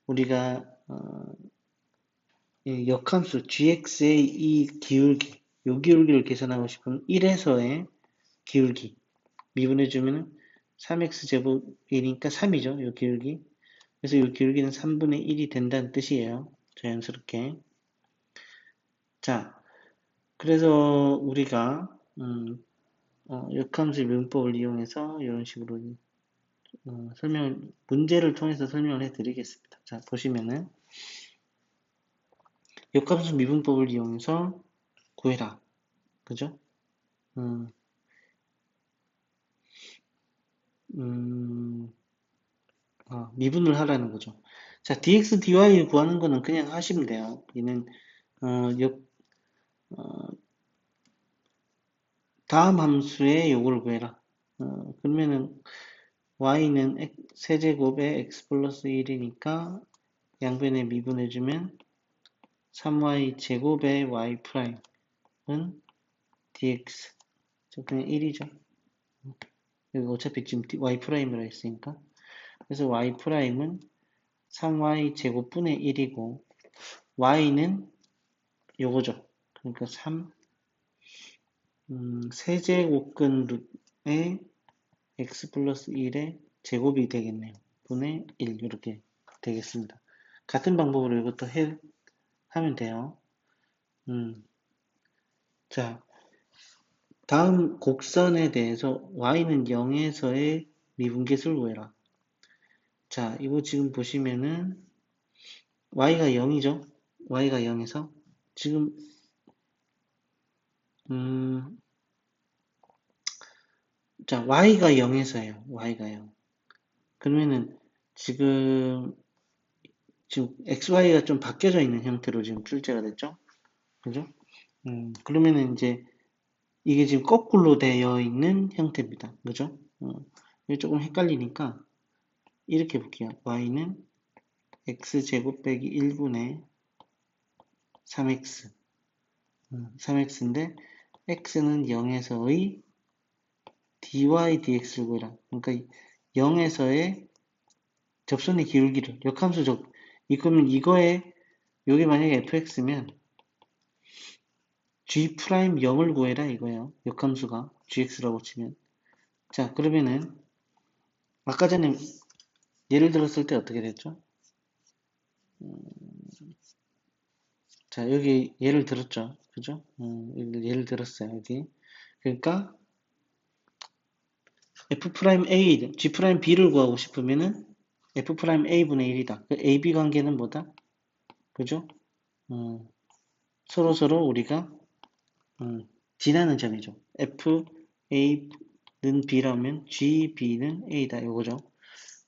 우리가 이 역함수 gx의 이 기울기, 요 기울기를 계산하고 싶으면 1에서의 기울기 미분해주면 3x제곱이니까 3이죠. 요 기울기. 그래서 요 기울기는 3분의 1이 된다는 뜻이에요. 자연스럽게. 자, 그래서 우리가 역함수 미분법을 이용해서 이런 식으로 문제를 통해서 설명을 해드리겠습니다. 자, 보시면은 역함수 미분법을 이용해서 구해라. 그죠? 음, 미분을 하라는 거죠. 자, dx, dy를 구하는 거는 그냥 하시면 돼요. 얘는, 다음 함수의 요구를 구해라. 그러면은, y는 세제곱에 x 플러스 1이니까 양변에 미분해주면 3y 제곱의 y 프라임은 dx. 그냥 1이죠. 여기 어차피 지금 y 프라임이라 했으니까. 그래서 y 프라임은 3y 제곱분의 1이고, y는 요거죠. 그러니까 3, 세제곱근의 x 플러스 1의 제곱이 되겠네요. 분의 1 이렇게 되겠습니다. 같은 방법으로 이것도 하면 돼요. 자, 다음 곡선에 대해서 y는 0에서의 미분계수를 구해라. 자, 이거 지금 보시면은 y가 0이죠. y가 0에서 지금 자, y가 0에서예요. y가 0. 그러면은 지금 xy가 좀 바뀌어져 있는 형태로 지금 출제가 됐죠? 그죠? 그러면은 이제 이게 지금 거꾸로 되어 있는 형태입니다. 그죠? 이게 조금 헷갈리니까 이렇게 볼게요. y는 x제곱 빼기 1분의 3x 3x인데 x는 0에서의 dy dx를 구해라. 그러니까 0에서의 접선의 기울기를 역함수적 그러면 이거에 요게 만약에 fx면 g 프라임 0을 구해라 이거예요. 역함수가 gx라고 치면. 자, 그러면은 아까 전에 예를 들었을 때 어떻게 됐죠? 자, 여기 예를 들었죠. 그죠? 예를 들었어요. 여기. 그러니까 f'A, G'B를 구하고 싶으면은 f'A분의 1이다. 그 AB 관계는 뭐다? 그죠? 서로 우리가 지나는 점이죠. fA는 B라면 GB는 A다. 이거죠.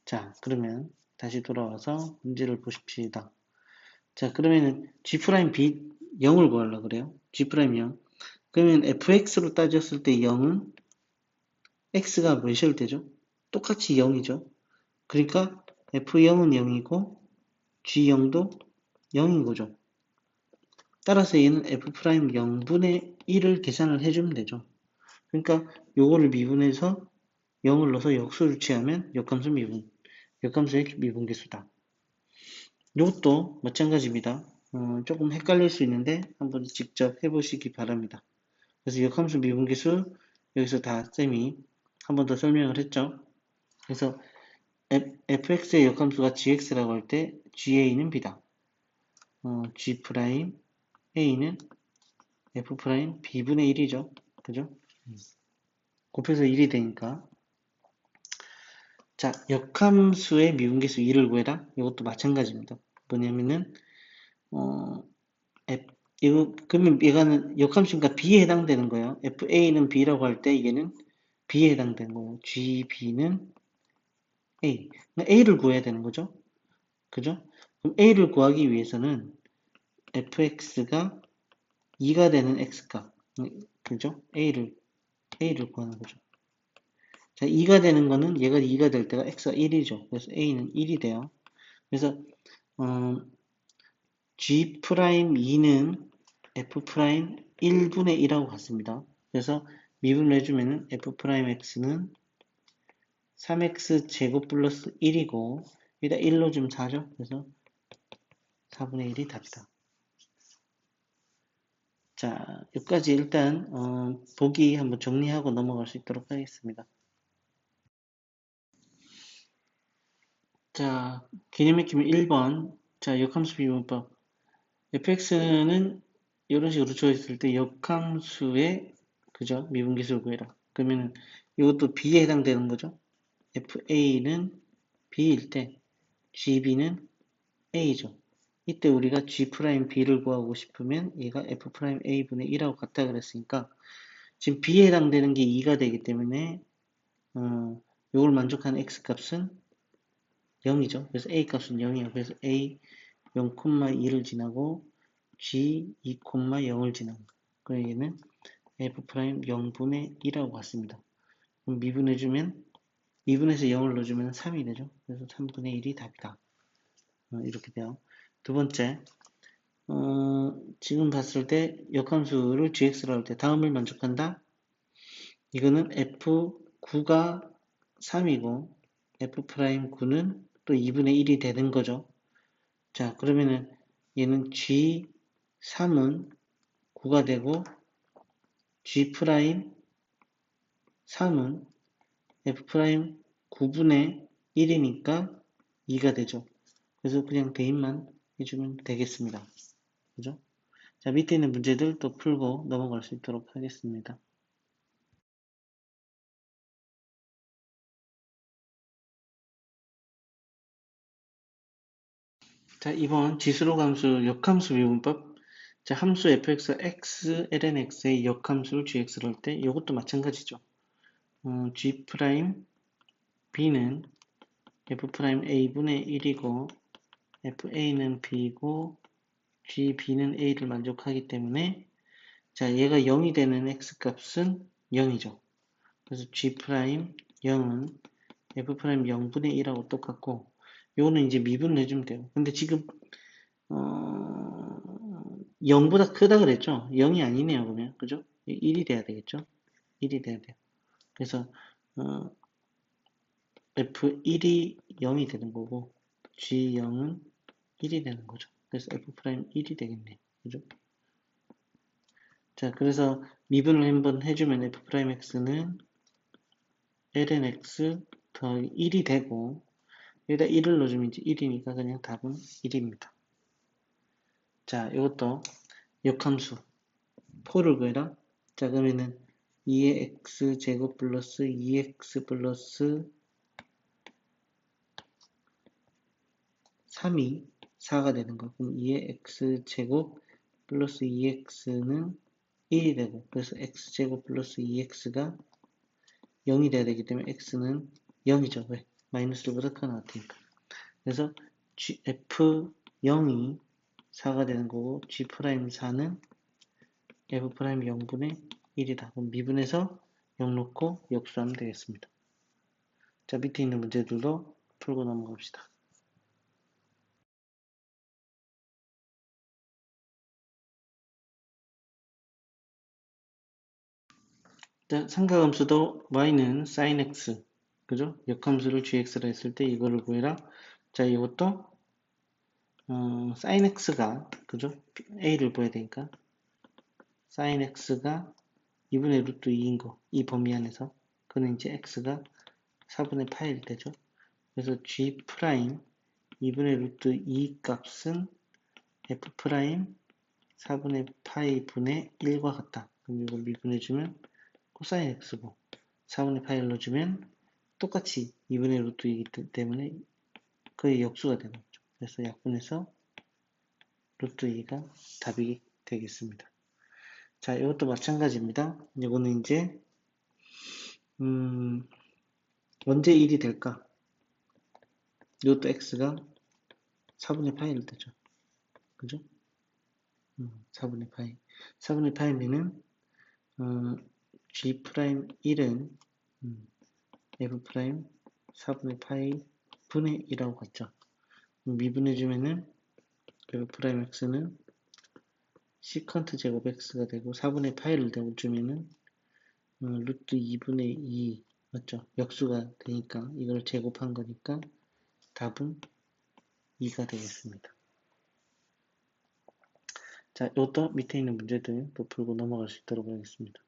자, 그러면 다시 돌아와서 문제를 보십시다. 자, 그러면은 G'B 0을 구하려고 그래요. G'B 0. 그러면 fx로 따졌을 때 0은 x가 몇일 때죠? 똑같이 0이죠. 그러니까 f0은 0이고 g0도 0인 거죠. 따라서 얘는 f'0분의 1을 계산을 해주면 되죠. 그러니까 요거를 미분해서 0을 넣어서 역수를 취하면 역함수 미분, 역함수의 미분계수다. 이것도 마찬가지입니다. 조금 헷갈릴 수 있는데 한번 직접 해보시기 바랍니다. 그래서 역함수 미분계수 여기서 다 쌤이 한 번 더 설명을 했죠. 그래서 fx의 역함수가 gx라고 할 때 ga는 b다. g 프라임 a는 f 프라임 b분의 1이죠. 그죠? 곱해서 1이 되니까. 자, 역함수의 미분계수 2를 구해라. 이것도 마찬가지입니다. 뭐냐면은 그러면 얘가는 역함수니까 b에 해당되는 거예요. fa는 b라고 할 때 얘는 b에 해당되는 거예요. gb는 a. a를 구해야 되는 거죠. 그죠? 그럼 a를 구하기 위해서는 fx가 2가 되는 x값. 그죠? a를 구하는 거죠. 자, 2가 되는 거는 얘가 2가 될 때가 x가 1이죠. 그래서 a는 1이 돼요. 그래서 G'2는 F' 1분의 1하고 같습니다. 그래서 미분을 해주면 F'X는 3x 제곱 플러스 1이고 여기다 1로 좀 4죠. 그래서 4분의 1이 답이다. 자, 여기까지 일단 보기 한번 정리하고 넘어갈 수 있도록 하겠습니다. 자, 개념 익히면 1번. 자, 역함수 비문법. fx는 이런 식으로 주어졌을 때 역함수의 그죠? 미분계수를 구해라. 그러면 이것도 b에 해당되는 거죠. fa는 b일 때 gb는 a죠. 이때 우리가 G'B를 구하고 싶으면 얘가 F'A분의 1하고 같다 그랬으니까 지금 B에 해당되는 게 2가 되기 때문에 이걸 만족하는 X값은 0이죠. 그래서 A값은 0이에요. 그래서 A 0,2를 지나고 G 2,0을 지나는 거예요. 그래서 얘는 F' 0분의 1하고 같습니다. 그럼 미분해주면 2분에서 0을 넣어주면 3이 되죠. 그래서 3분의 1이 답이다. 이렇게 돼요. 두 번째 지금 봤을 때 역함수를 gx로 할 때 다음을 만족한다? 이거는 f9가 3이고 f'9는 또 2분의 1이 되는 거죠. 자, 그러면은 얘는 g3은 9가 되고 g'3은 f'9분의 1이니까 2가 되죠. 그래서 그냥 대입만 해주면 되겠습니다. 그죠? 자, 밑에 있는 문제들 또 풀고 넘어갈 수 있도록 하겠습니다. 자, 이번 지수로 감수 역함수 미분법. 자, 함수 fx, x, lnx의 역함수를 gx로 할 때 이것도 마찬가지죠. g b는 f a분의 1이고 fa는 b고 gb는 a를 만족하기 때문에 자, 얘가 0이 되는 x값은 0이죠. 그래서 g 0은 f 0분의 1하고 똑같고 요거는 이제 미분을 해주면 돼요. 근데 지금 0보다 크다 그랬죠? 0이 아니네요, 그러면. 그죠? 1이 돼야 되겠죠? 1이 돼야 돼요. 그래서, F1이 0이 되는 거고, G0은 1이 되는 거죠. 그래서 F'1이 되겠네요. 그죠? 자, 그래서 미분을 한번 해주면 F'X는 lnx 더하기 1이 되고, 여기다 1을 넣어주면 이제 1이니까 그냥 답은 1입니다. 자, 이것도 역함수. 4를 구해라. 자, 그러면은 2의 x제곱 플러스 2x 플러스 3이 4가 되는 거. 그럼 2의 x제곱 플러스 2x는 1이 되고, 그래서 x제곱 플러스 2x가 0이 돼야 되기 때문에 x는 0이죠. 왜? 마이너스보다 크가 나왔으니까. 그래서 f0이 4가 되는 거고, g'4는 f'0분의 1이다. 그럼 미분해서 0 놓고 역수하면 되겠습니다. 자, 밑에 있는 문제들도 풀고 넘어갑시다. 자, 삼각함수도 y는 sin x, 그죠? 역함수를 gx로 했을 때 이거를 구해라. 자, 이것도 sin x가, 그죠? a를 구해야 되니까 sin x가 2분의 루트 2인 거, 이 범위 안에서 그는 이제 x가 4분의 파일 되죠. 그래서 g 프라임 2분의 루트 2 값은 f 프라임 4분의 파이 분의 1과 같다. 그럼 이걸 미분해주면 코사인 x고 4분의 파이를 넣어주면 똑같이 2분의 루트 이기 때문에 거의 역수가 되는 거죠. 그래서 약분해서 루트 2가 답이 되겠습니다. 자, 이것도 마찬가지입니다. 이거는 이제 언제 1이 될까? 이것도 x가 4분의 파이를 되죠. 그죠? 4분의 파이. 4분의 파이면은 G'1은 F' 4분의 파이 분의 1하고 같죠. 미분해주면은 f 프라임 x는 시컨트 제곱 x가 되고 4분의 파이를 주면은 루트 2분의 2 맞죠? 역수가 되니까 이걸 제곱한 거니까 답은 2가 되겠습니다. 자, 이것도 밑에 있는 문제들 또 풀고 넘어갈 수 있도록 하겠습니다.